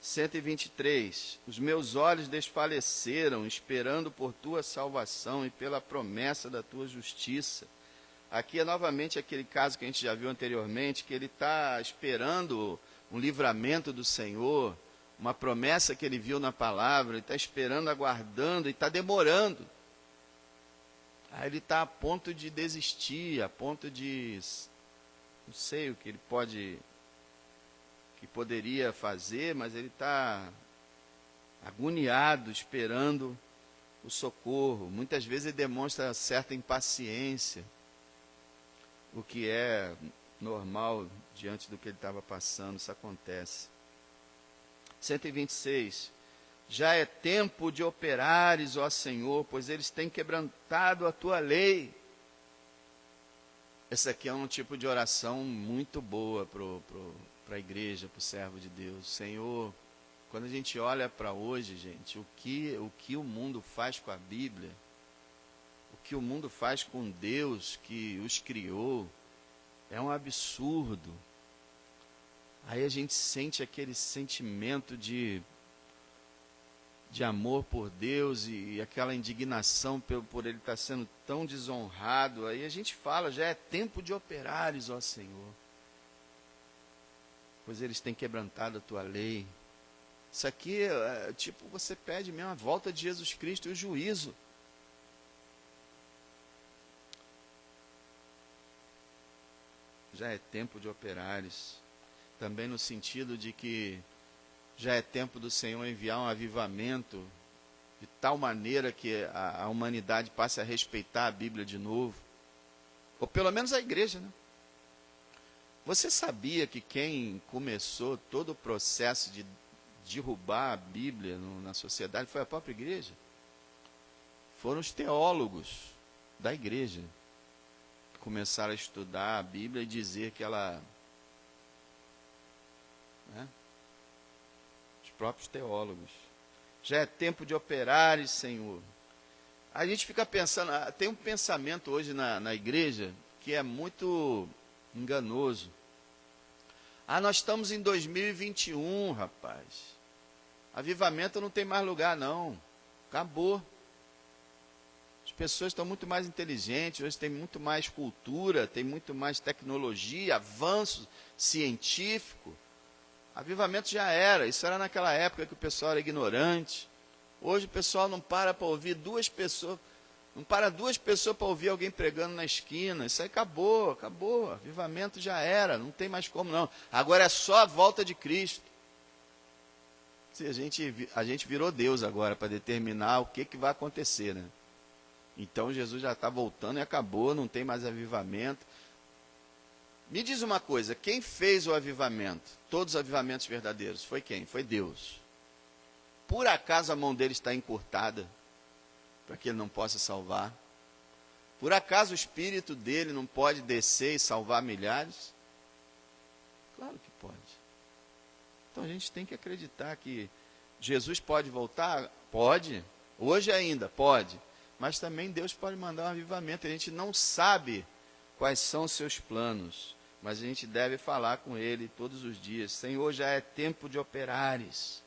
123, os meus olhos desfaleceram, esperando por tua salvação e pela promessa da tua justiça. Aqui é novamente aquele caso que a gente já viu anteriormente, que ele está esperando um livramento do Senhor, uma promessa que ele viu na palavra, ele está esperando, aguardando, e está demorando. Aí ele está a ponto de desistir, a ponto de, não sei o que ele poderia fazer, mas ele está agoniado, esperando o socorro. Muitas vezes ele demonstra certa impaciência, o que é normal diante do que ele estava passando, isso acontece. 126, já é tempo de operares, ó Senhor, pois eles têm quebrantado a tua lei. Esse aqui é um tipo de oração muito boa para a igreja, para o servo de Deus. Senhor, quando a gente olha para hoje, gente, o que o mundo faz com a Bíblia, o que o mundo faz com Deus que os criou, é um absurdo. Aí a gente sente aquele sentimento de amor por Deus e aquela indignação por ele estar sendo tão desonrado. Aí a gente fala, já é tempo de operares, ó Senhor, pois eles têm quebrantado a tua lei. Isso aqui é tipo, você pede mesmo a volta de Jesus Cristo e o juízo. Já é tempo de operares. Também no sentido de que já é tempo do Senhor enviar um avivamento de tal maneira que a humanidade passe a respeitar a Bíblia de novo. Ou pelo menos a igreja, né? Você sabia que quem começou todo o processo de derrubar a Bíblia na sociedade foi a própria igreja? Foram os teólogos da igreja que começaram a estudar a Bíblia e dizer que ela... Os próprios teólogos. Já é tempo de operares, Senhor. A gente fica pensando, tem um pensamento hoje na igreja que é muito enganoso. Nós estamos em 2021, rapaz. Avivamento não tem mais lugar, não. Acabou. As pessoas estão muito mais inteligentes, hoje tem muito mais cultura, tem muito mais tecnologia, avanço científico. Avivamento já era, isso era naquela época que o pessoal era ignorante. Hoje o pessoal não para ouvir duas pessoas para ouvir alguém pregando na esquina. Isso aí acabou. Avivamento já era, não tem mais como não. Agora é só a volta de Cristo. A gente virou Deus agora para determinar o que vai acontecer, né? Então Jesus já está voltando e acabou, não tem mais avivamento. Me diz uma coisa, quem fez o avivamento? Todos os avivamentos verdadeiros, foi quem? Foi Deus. Por acaso a mão dele está encurtada para que ele não possa salvar? Por acaso o Espírito dele não pode descer e salvar milhares? Claro que pode. Então a gente tem que acreditar que Jesus pode voltar? Pode. Hoje ainda pode, mas também Deus pode mandar um avivamento. A gente não sabe quais são os seus planos, mas a gente deve falar com Ele todos os dias. Senhor, já é tempo de operares,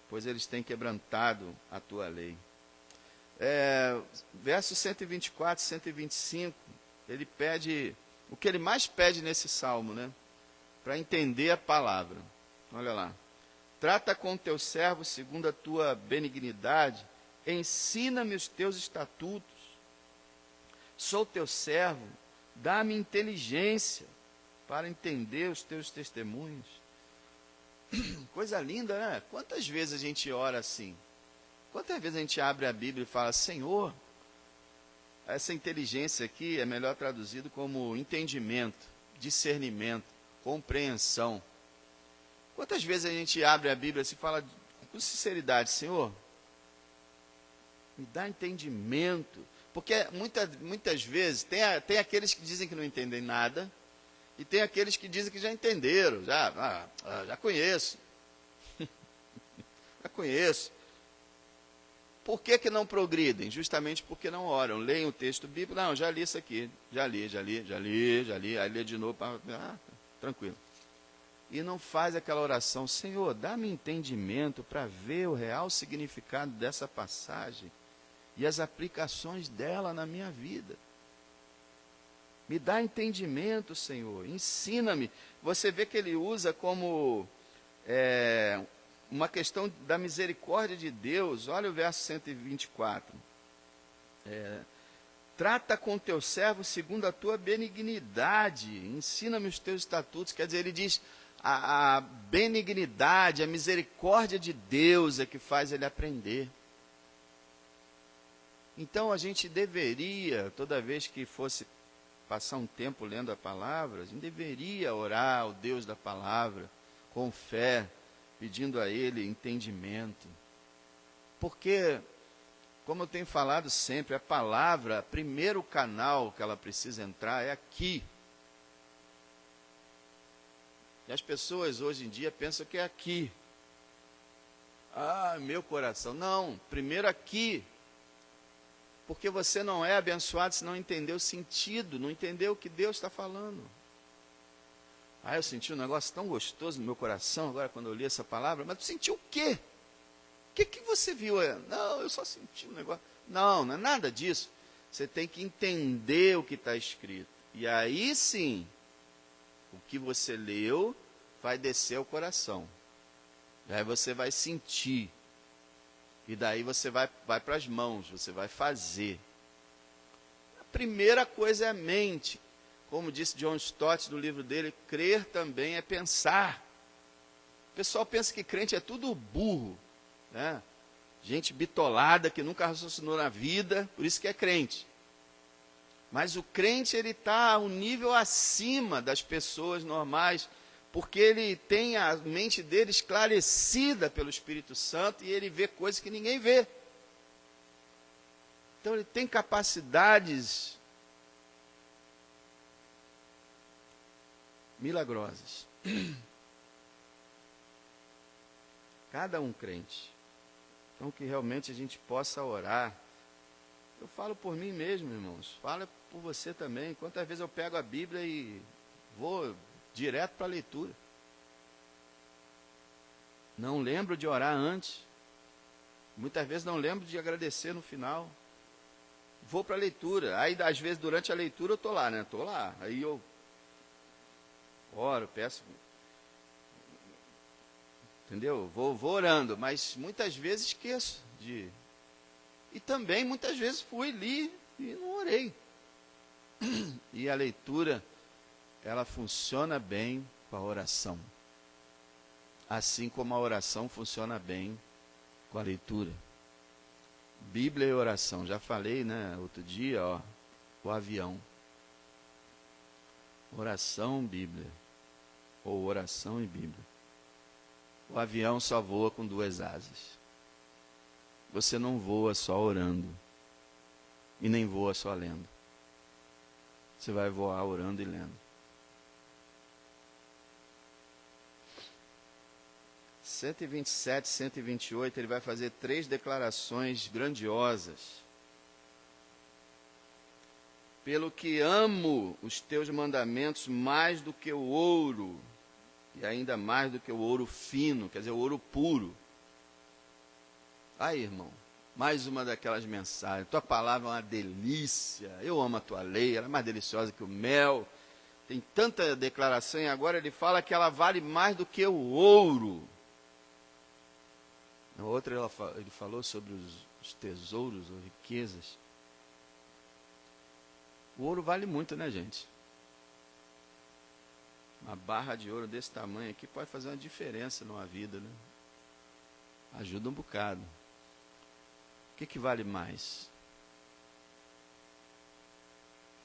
pois eles têm quebrantado a tua lei. Versos 124, 125, ele pede, o que ele mais pede nesse salmo, né? Para entender a palavra. Olha lá. Trata com teu servo segundo a tua benignidade, ensina-me os teus estatutos. Sou teu servo, dá-me inteligência para entender os teus testemunhos. Coisa linda, né? Quantas vezes a gente ora assim? Quantas vezes a gente abre a Bíblia e fala, Senhor, essa inteligência aqui é melhor traduzido como entendimento, discernimento, compreensão. Quantas vezes a gente abre a Bíblia e fala com sinceridade, Senhor, me dá entendimento. Porque muitas vezes tem aqueles que dizem que não entendem nada, e tem aqueles que dizem que já entenderam, já conheço. Já conheço. Por que não progridem? Justamente porque não oram. Leem o texto bíblico, não, já li isso aqui, já li, aí lê de novo, tranquilo. E não faz aquela oração, Senhor, dá-me entendimento para ver o real significado dessa passagem e as aplicações dela na minha vida. Me dá entendimento, Senhor, ensina-me. Você vê que ele usa como uma questão da misericórdia de Deus. Olha o verso 124. Trata com teu servo segundo a tua benignidade, ensina-me os teus estatutos. Quer dizer, ele diz, a benignidade, a misericórdia de Deus é que faz ele aprender. Então a gente deveria, toda vez que fosse passar um tempo lendo a palavra, a gente deveria orar ao Deus da palavra, com fé, pedindo a Ele entendimento. Porque, como eu tenho falado sempre, a palavra, primeiro canal que ela precisa entrar é aqui. E as pessoas hoje em dia pensam que é aqui. Meu coração. Não, primeiro aqui. Porque você não é abençoado se não entender o sentido, não entender o que Deus está falando. Eu senti um negócio tão gostoso no meu coração agora quando eu li essa palavra, mas tu sentiu o quê? O que você viu? Não, eu só senti um negócio. Não é nada disso. Você tem que entender o que está escrito. E aí sim, o que você leu vai descer ao coração. Aí você vai sentir. E daí você vai para as mãos, você vai fazer. A primeira coisa é a mente. Como disse John Stott no livro dele, crer também é pensar. O pessoal pensa que crente é tudo burro, né? Gente bitolada que nunca raciocinou na vida, por isso que é crente. Mas o crente, ele está um nível acima das pessoas normais, porque ele tem a mente dele esclarecida pelo Espírito Santo e ele vê coisas que ninguém vê. Então ele tem capacidades milagrosas. Cada um crente. Então que realmente a gente possa orar. Eu falo por mim mesmo, irmãos. Fala por você também. Quantas vezes eu pego a Bíblia e vou direto para a leitura. Não lembro de orar antes. Muitas vezes não lembro de agradecer no final. Vou para a leitura. Aí, às vezes, durante a leitura, eu estou lá, né? Estou lá. Aí eu oro, peço. Entendeu? Vou orando. Mas muitas vezes esqueço de... E também, muitas vezes, li e não orei. E a leitura, ela funciona bem com a oração. Assim como a oração funciona bem com a leitura. Bíblia e oração. Já falei, né, outro dia, o avião. Oração, Bíblia. Ou oração e Bíblia. O avião só voa com 2 asas. Você não voa só orando. E nem voa só lendo. Você vai voar orando e lendo. 127, 128, ele vai fazer 3 declarações grandiosas. Pelo que amo os teus mandamentos mais do que o ouro, e ainda mais do que o ouro fino, quer dizer, o ouro puro. Aí, irmão, mais uma daquelas mensagens. Tua palavra é uma delícia, eu amo a tua lei, ela é mais deliciosa que o mel. Tem tanta declaração e agora ele fala que ela vale mais do que o ouro. Na outra ele falou sobre os tesouros ou riquezas. O ouro vale muito, né, gente? Uma barra de ouro desse tamanho aqui pode fazer uma diferença numa vida, né? Ajuda um bocado. O que vale mais?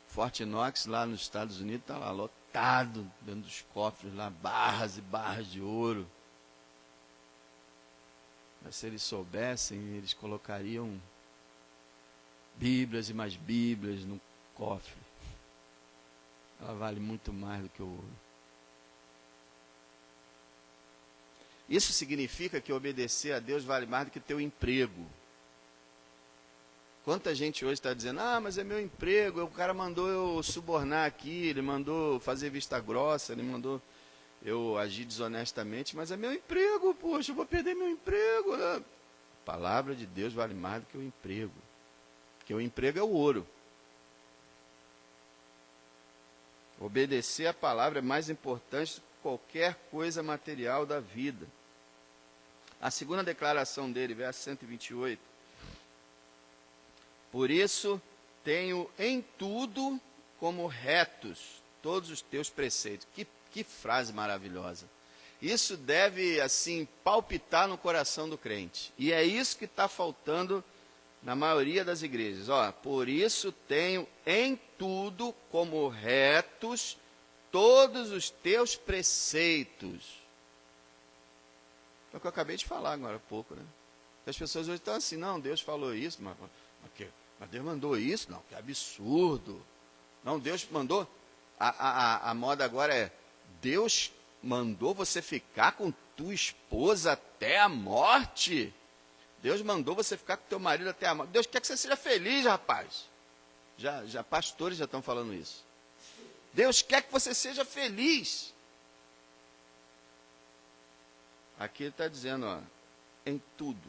Fort Knox, lá nos Estados Unidos, está lá lotado, dentro dos cofres, lá, barras e barras de ouro. Mas se eles soubessem, eles colocariam Bíblias e mais Bíblias no cofre. Ela vale muito mais do que o ouro. Isso significa que obedecer a Deus vale mais do que teu emprego. Quanta gente hoje está dizendo, mas é meu emprego, o cara mandou eu subornar aqui, ele mandou fazer vista grossa, ele mandou eu agir desonestamente, mas é meu emprego, poxa, eu vou perder meu emprego. A palavra de Deus vale mais do que o emprego, porque o emprego é o ouro. Obedecer a palavra é mais importante do que qualquer coisa material da vida. A segunda declaração dele, verso 128. Por isso, tenho em tudo como retos todos os teus preceitos. Que frase maravilhosa. Isso deve, assim, palpitar no coração do crente. E é isso que está faltando na maioria das igrejas. Por isso tenho em tudo como retos todos os teus preceitos. É o que eu acabei de falar agora há pouco, né? As pessoas hoje estão assim, não, Deus falou isso, mas Deus mandou isso? Não, que absurdo. Não, Deus mandou. A moda agora é, Deus mandou você ficar com tua esposa até a morte? Deus mandou você ficar com teu marido até a morte? Deus quer que você seja feliz, rapaz. Já pastores já estão falando isso. Deus quer que você seja feliz. Aqui ele está dizendo, em tudo,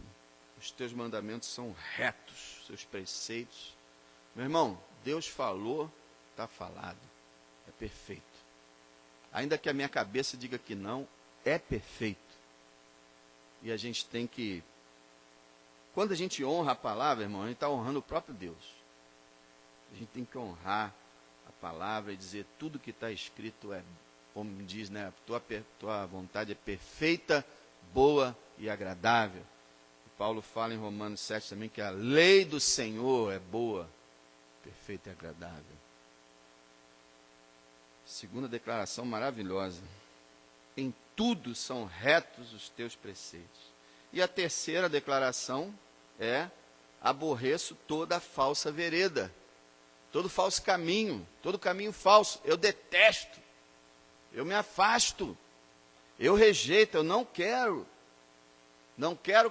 os teus mandamentos são retos, seus preceitos. Meu irmão, Deus falou, está falado, é perfeito. Ainda que a minha cabeça diga que não, é perfeito. E a gente tem que, quando a gente honra a palavra, irmão, a gente está honrando o próprio Deus. A gente tem que honrar a palavra e dizer tudo que está escrito é, como diz, né? Tua vontade é perfeita, boa e agradável. E Paulo fala em Romanos 7 também que a lei do Senhor é boa, perfeita e agradável. Segunda declaração maravilhosa. Em tudo são retos os teus preceitos. E a terceira declaração é, aborreço toda falsa vereda, todo falso caminho, todo caminho falso, eu detesto, eu me afasto, eu rejeito, eu não quero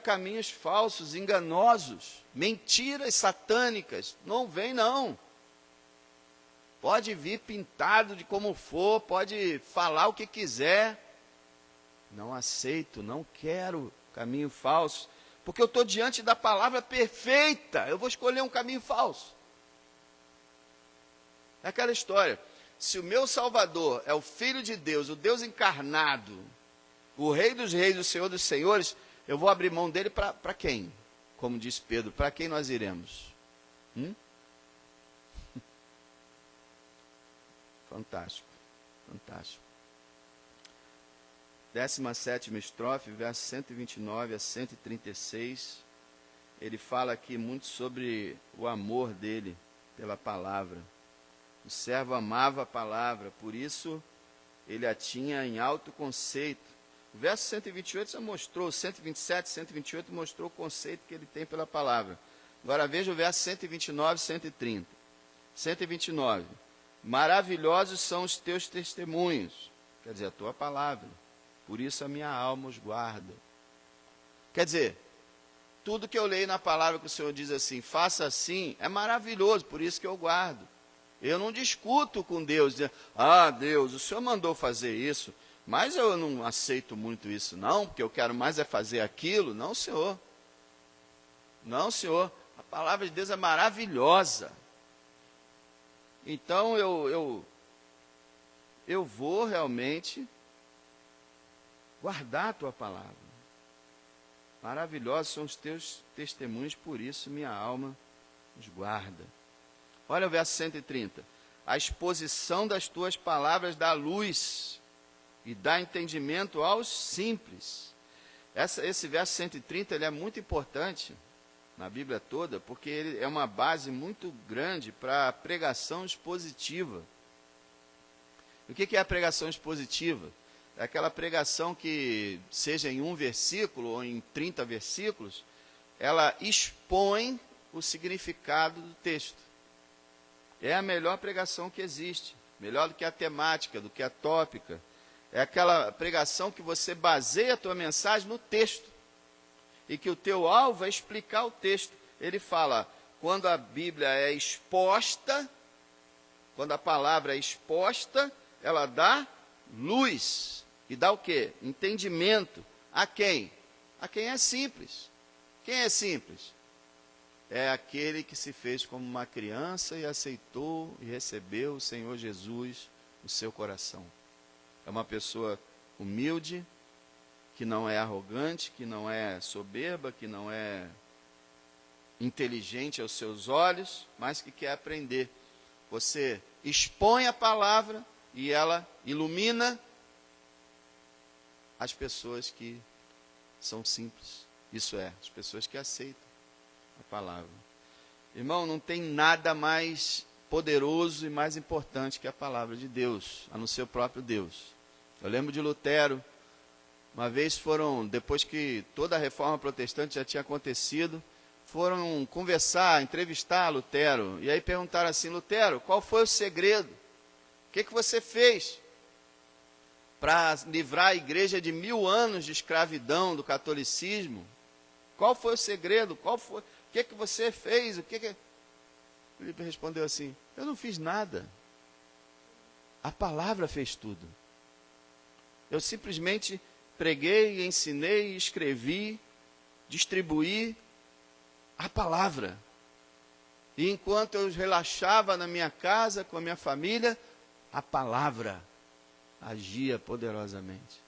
caminhos falsos, enganosos, mentiras satânicas, não vem não. Pode vir pintado de como for, pode falar o que quiser, não aceito, não quero caminho falso, porque eu estou diante da palavra perfeita, eu vou escolher um caminho falso. É aquela história, se o meu Salvador é o Filho de Deus, o Deus encarnado, o Rei dos Reis, o Senhor dos Senhores, eu vou abrir mão dele para quem? Como diz Pedro, para quem nós iremos? Fantástico, fantástico. 17ª estrofe, versos 129 a 136, ele fala aqui muito sobre o amor dele pela palavra. O servo amava a palavra, por isso ele a tinha em alto conceito. O verso 128 já mostrou, 127, 128 mostrou o conceito que ele tem pela palavra. Agora veja o verso 129 e 130. 129. Maravilhosos são os teus testemunhos, quer dizer, a tua palavra. Por isso a minha alma os guarda. Quer dizer, tudo que eu leio na palavra que o Senhor diz assim, faça assim, é maravilhoso, por isso que eu guardo. Eu não discuto com Deus, dizendo, Deus, o Senhor mandou fazer isso, mas eu não aceito muito isso não, porque eu quero mais é fazer aquilo. Não, Senhor. Não, Senhor. A palavra de Deus é maravilhosa. Então eu vou realmente guardar a tua palavra. Maravilhosos são os teus testemunhos, por isso minha alma os guarda. Olha o verso 130. A exposição das tuas palavras dá luz e dá entendimento aos simples. Esse verso 130 ele é muito importante na Bíblia toda, porque ele é uma base muito grande para a pregação expositiva. O que é a pregação expositiva? É aquela pregação que, seja em um versículo ou em 30 versículos, ela expõe o significado do texto. É a melhor pregação que existe, melhor do que a temática, do que a tópica. É aquela pregação que você baseia a tua mensagem no texto, e que o teu alvo é explicar o texto. Ele fala, quando a Bíblia é exposta, quando a palavra é exposta, ela dá luz. E dá o quê? Entendimento. A quem? A quem é simples. Quem é simples? É aquele que se fez como uma criança e aceitou e recebeu o Senhor Jesus no seu coração. É uma pessoa humilde, que não é arrogante, que não é soberba, que não é inteligente aos seus olhos, mas que quer aprender. Você expõe a palavra e ela ilumina as pessoas que são simples. Isso é, as pessoas que aceitam a palavra. Irmão, não tem nada mais poderoso e mais importante que a palavra de Deus, a não ser o próprio Deus. Eu lembro de Lutero, uma vez depois que toda a reforma protestante já tinha acontecido, foram conversar, entrevistar Lutero, e aí perguntaram assim, Lutero, qual foi o segredo? O que você fez para livrar a igreja de 1000 anos de escravidão do catolicismo? Qual foi o segredo? O que você fez? Ele respondeu assim, eu não fiz nada. A palavra fez tudo. Eu simplesmente preguei, ensinei, escrevi, distribuí a palavra. E enquanto eu relaxava na minha casa, com a minha família, a palavra agia poderosamente.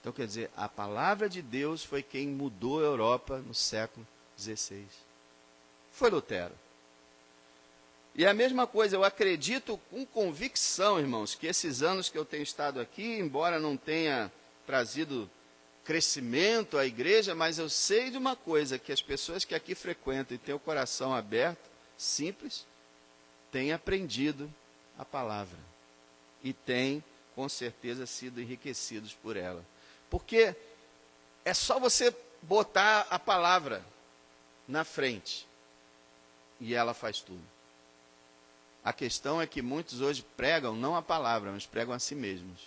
Então, quer dizer, a palavra de Deus foi quem mudou a Europa no século XVI. Foi Lutero. E a mesma coisa, eu acredito com convicção, irmãos, que esses anos que eu tenho estado aqui, embora não tenha trazido crescimento à igreja, mas eu sei de uma coisa, que as pessoas que aqui frequentam e têm o coração aberto, simples, têm aprendido a palavra. E têm, com certeza, sido enriquecidos por ela. Porque é só você botar a palavra na frente e ela faz tudo. A questão é que muitos hoje pregam não a palavra, mas pregam a si mesmos.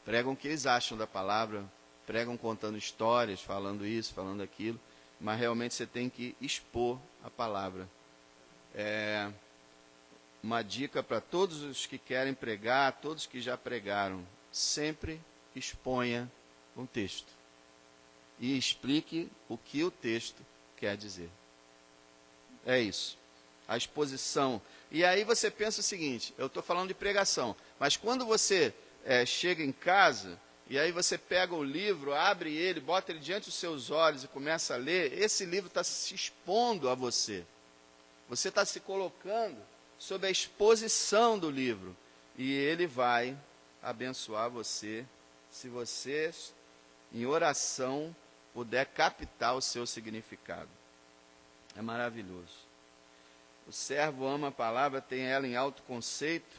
Pregam o que eles acham da palavra, pregam contando histórias, falando isso, falando aquilo, mas realmente você tem que expor a palavra. Uma dica para todos os que querem pregar, todos que já pregaram, sempre exponha um texto e explique o que o texto quer dizer. É isso. A exposição. E aí você pensa o seguinte, eu estou falando de pregação, mas quando você chega em casa, e aí você pega o livro, abre ele, bota ele diante dos seus olhos e começa a ler, esse livro está se expondo a você. Você está se colocando sob a exposição do livro. E ele vai abençoar você, se você, em oração, puder captar o seu significado. É maravilhoso. O servo ama a palavra, tem ela em alto conceito,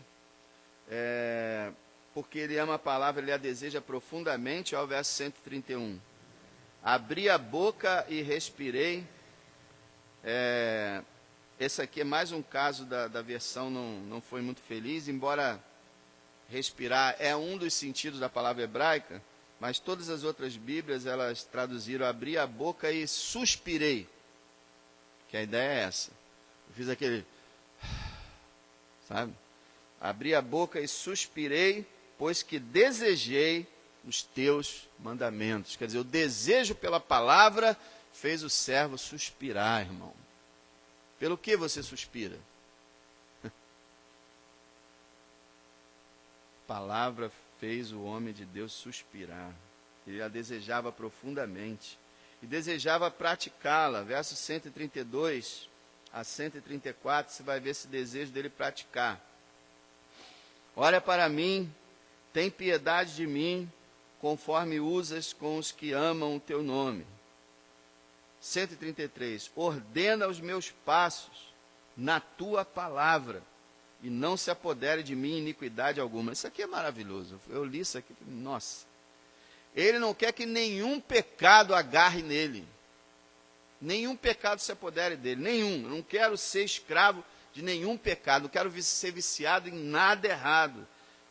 porque ele ama a palavra, ele a deseja profundamente. Olha o verso 131. Abri a boca e respirei. Esse aqui é mais um caso da versão não foi muito feliz, embora respirar é um dos sentidos da palavra hebraica, mas todas as outras Bíblias, elas traduziram abri a boca e suspirei. Que a ideia é essa. Eu fiz aquele, sabe? Abri a boca e suspirei, pois que desejei os teus mandamentos. Quer dizer, o desejo pela palavra fez o servo suspirar, irmão. Pelo que você suspira? A palavra fez o homem de Deus suspirar. Ele a desejava profundamente. E desejava praticá-la. Versos 132 a 134, você vai ver esse desejo dele praticar. Olha para mim, tem piedade de mim, conforme usas com os que amam o teu nome. 133, ordena os meus passos na tua palavra, e não se apodere de mim iniquidade alguma. Isso aqui é maravilhoso. Eu li isso aqui, nossa. Ele não quer que nenhum pecado agarre nele. Nenhum pecado se apodere dele, nenhum. Eu não quero ser escravo de nenhum pecado, não quero ser viciado em nada errado.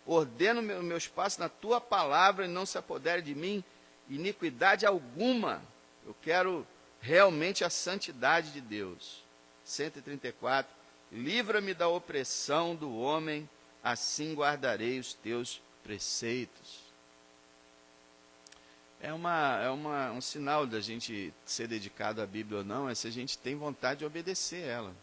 Ordeno meus passos na tua palavra e não se apodere de mim iniquidade alguma. Eu quero realmente a santidade de Deus. 134, livra-me da opressão do homem, assim guardarei os teus preceitos. Um sinal da gente ser dedicado à Bíblia ou não, é se a gente tem vontade de obedecer ela.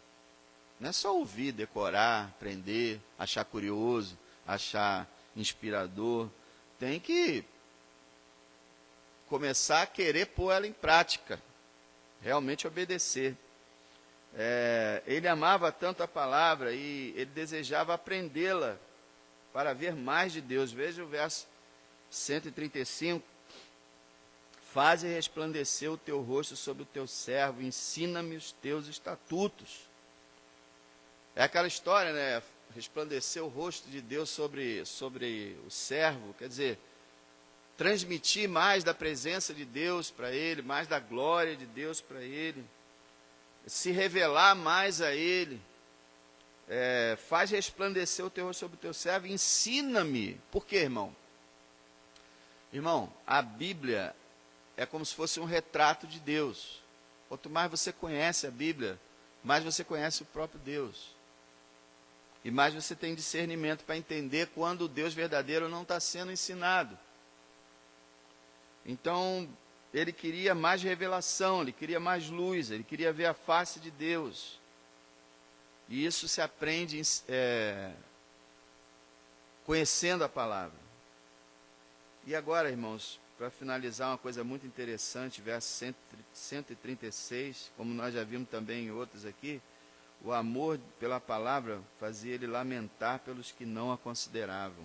Não é só ouvir, decorar, aprender, achar curioso, achar inspirador. Tem que começar a querer pôr ela em prática, realmente obedecer. Ele amava tanto a palavra e ele desejava aprendê-la para ver mais de Deus. Veja o verso 135. Faze resplandecer o teu rosto sobre o teu servo, ensina-me os teus estatutos. É aquela história, né? Resplandecer o rosto de Deus sobre o servo, quer dizer, transmitir mais da presença de Deus para ele, mais da glória de Deus para ele, se revelar mais a ele. Faz resplandecer o teu rosto sobre o teu servo, ensina-me. Por quê, irmão? Irmão, a Bíblia é como se fosse um retrato de Deus. Quanto mais você conhece a Bíblia, mais você conhece o próprio Deus. E mais você tem discernimento para entender quando o Deus verdadeiro não está sendo ensinado. Então, ele queria mais revelação, ele queria mais luz, ele queria ver a face de Deus. E isso se aprende conhecendo a palavra. E agora, irmãos, para finalizar, uma coisa muito interessante, verso 136, como nós já vimos também em outros aqui, o amor pela palavra fazia ele lamentar pelos que não a consideravam.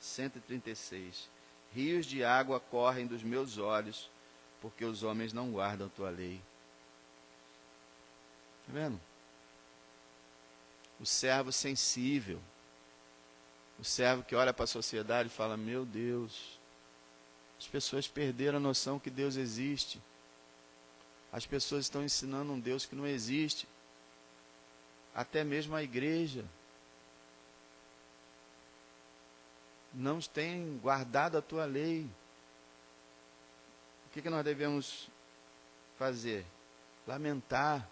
136. Rios de água correm dos meus olhos, porque os homens não guardam tua lei. Está vendo? O servo sensível. O servo que olha para a sociedade e fala, meu Deus, as pessoas perderam a noção que Deus existe. As pessoas estão ensinando um Deus que não existe. Até mesmo a igreja não tem guardado a tua lei. O que nós devemos fazer? Lamentar.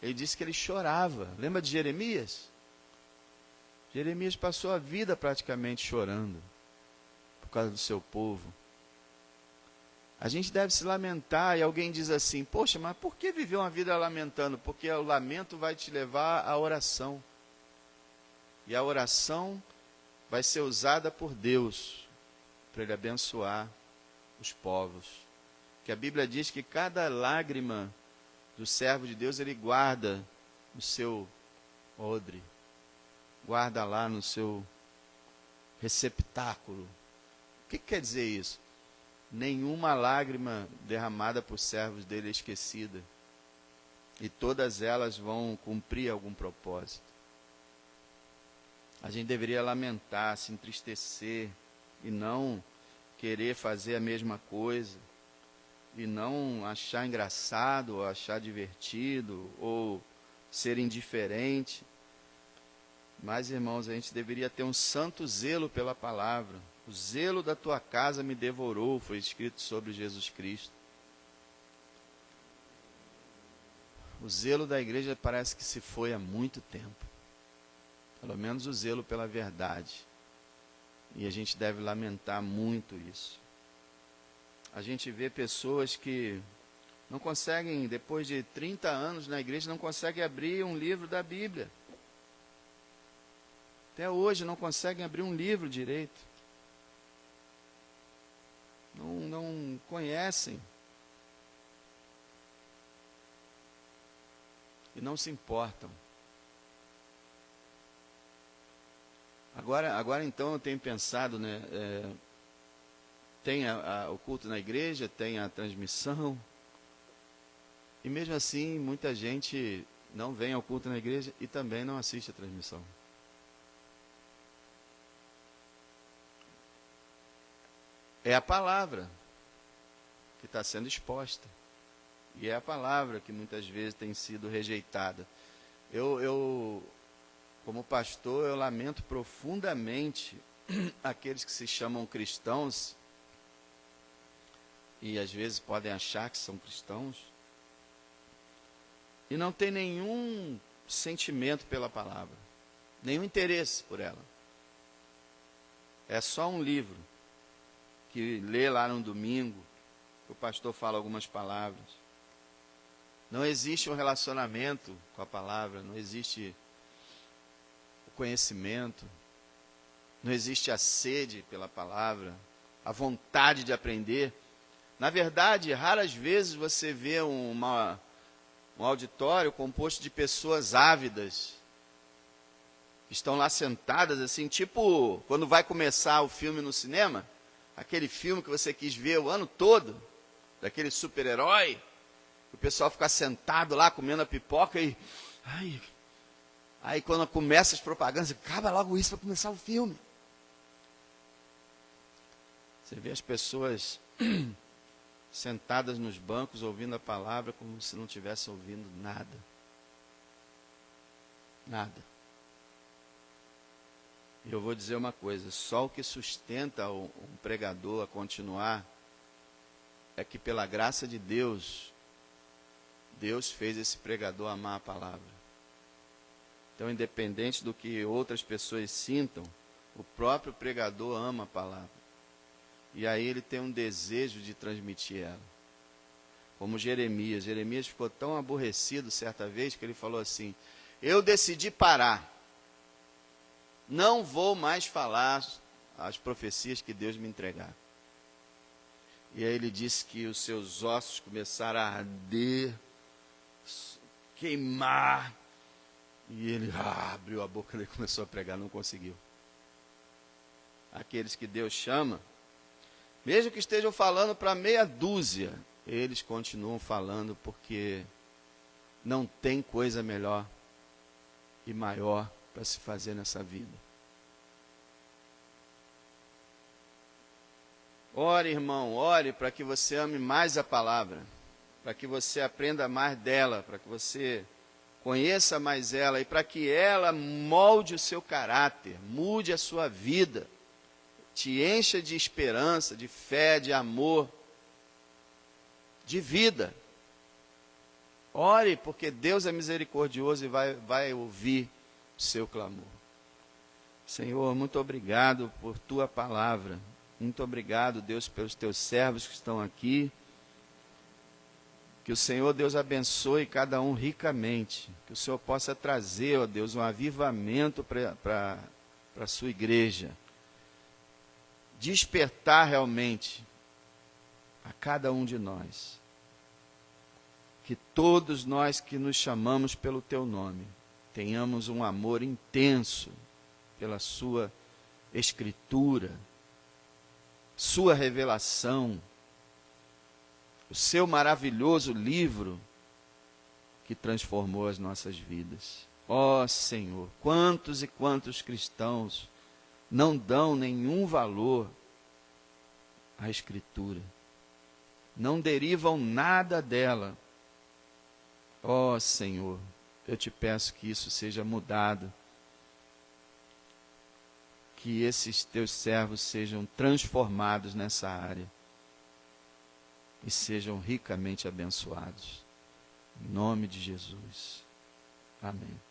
Ele disse que ele chorava. Lembra de Jeremias? Jeremias passou a vida praticamente chorando por causa do seu povo. A gente deve se lamentar e alguém diz assim, poxa, mas por que viver uma vida lamentando? Porque o lamento vai te levar à oração. E a oração vai ser usada por Deus para Ele abençoar os povos. Que a Bíblia diz que cada lágrima do servo de Deus, ele guarda no seu odre. Guarda lá no seu receptáculo. O que quer dizer isso? Nenhuma lágrima derramada por servos dele é esquecida. E todas elas vão cumprir algum propósito. A gente deveria lamentar, se entristecer, e não querer fazer a mesma coisa, e não achar engraçado, ou achar divertido, ou ser indiferente. Mas, irmãos, a gente deveria ter um santo zelo pela palavra, O zelo da tua casa me devorou, foi escrito sobre Jesus Cristo. O zelo da igreja parece que se foi há muito tempo. Pelo menos o zelo pela verdade. E a gente deve lamentar muito isso. A gente vê pessoas que não conseguem, depois de 30 anos na igreja, não conseguem abrir um livro da Bíblia. Até hoje não conseguem abrir um livro direito. Não conhecem. E não se importam. Agora então eu tenho pensado, né? Tem o culto na igreja, tem a transmissão. E mesmo assim, muita gente não vem ao culto na igreja e também não assiste a transmissão. É a palavra que está sendo exposta. E é a palavra que muitas vezes tem sido rejeitada. Eu como pastor, eu lamento profundamente aqueles que se chamam cristãos e às vezes podem achar que são cristãos e não tem nenhum sentimento pela palavra, nenhum interesse por ela. É só um livro que lê lá no domingo, que o pastor fala algumas palavras. Não existe um relacionamento com a palavra, não existe o conhecimento, não existe a sede pela palavra, a vontade de aprender. Na verdade, raras vezes você vê um auditório composto de pessoas ávidas, que estão lá sentadas assim, tipo quando vai começar o filme no cinema, aquele filme que você quis ver o ano todo, daquele super-herói, o pessoal fica sentado lá comendo a pipoca e... Aí quando começa as propagandas, acaba logo isso para começar o filme. Você vê as pessoas sentadas nos bancos ouvindo a palavra como se não estivessem ouvindo nada. Nada. E eu vou dizer uma coisa, só o que sustenta um pregador a continuar é que pela graça de Deus, Deus fez esse pregador amar a palavra. Então, independente do que outras pessoas sintam, o próprio pregador ama a palavra. E aí ele tem um desejo de transmitir ela. Como Jeremias. Jeremias ficou tão aborrecido certa vez que ele falou assim: eu decidi parar. Não vou mais falar as profecias que Deus me entregar. E aí ele disse que os seus ossos começaram a arder, queimar. E ele abriu a boca e começou a pregar, não conseguiu. Aqueles que Deus chama, mesmo que estejam falando para meia dúzia, eles continuam falando porque não tem coisa melhor e maior para se fazer nessa vida. Ore, irmão, ore para que você ame mais a palavra, para que você aprenda mais dela, para que você conheça mais ela e para que ela molde o seu caráter, mude a sua vida, te encha de esperança, de fé, de amor, de vida. Ore, porque Deus é misericordioso e vai ouvir o seu clamor. Senhor, muito obrigado por tua palavra. Muito obrigado, Deus, pelos teus servos que estão aqui. Que o Senhor, Deus, abençoe cada um ricamente. Que o Senhor possa trazer, ó Deus, um avivamento para a sua igreja. Despertar realmente a cada um de nós. Que todos nós que nos chamamos pelo teu nome, tenhamos um amor intenso pela sua escritura, sua revelação, o seu maravilhoso livro que transformou as nossas vidas. Ó Senhor, quantos e quantos cristãos não dão nenhum valor à Escritura, não derivam nada dela. Ó Senhor, eu te peço que isso seja mudado. que esses teus servos sejam transformados nessa área e sejam ricamente abençoados. Em nome de Jesus. Amém.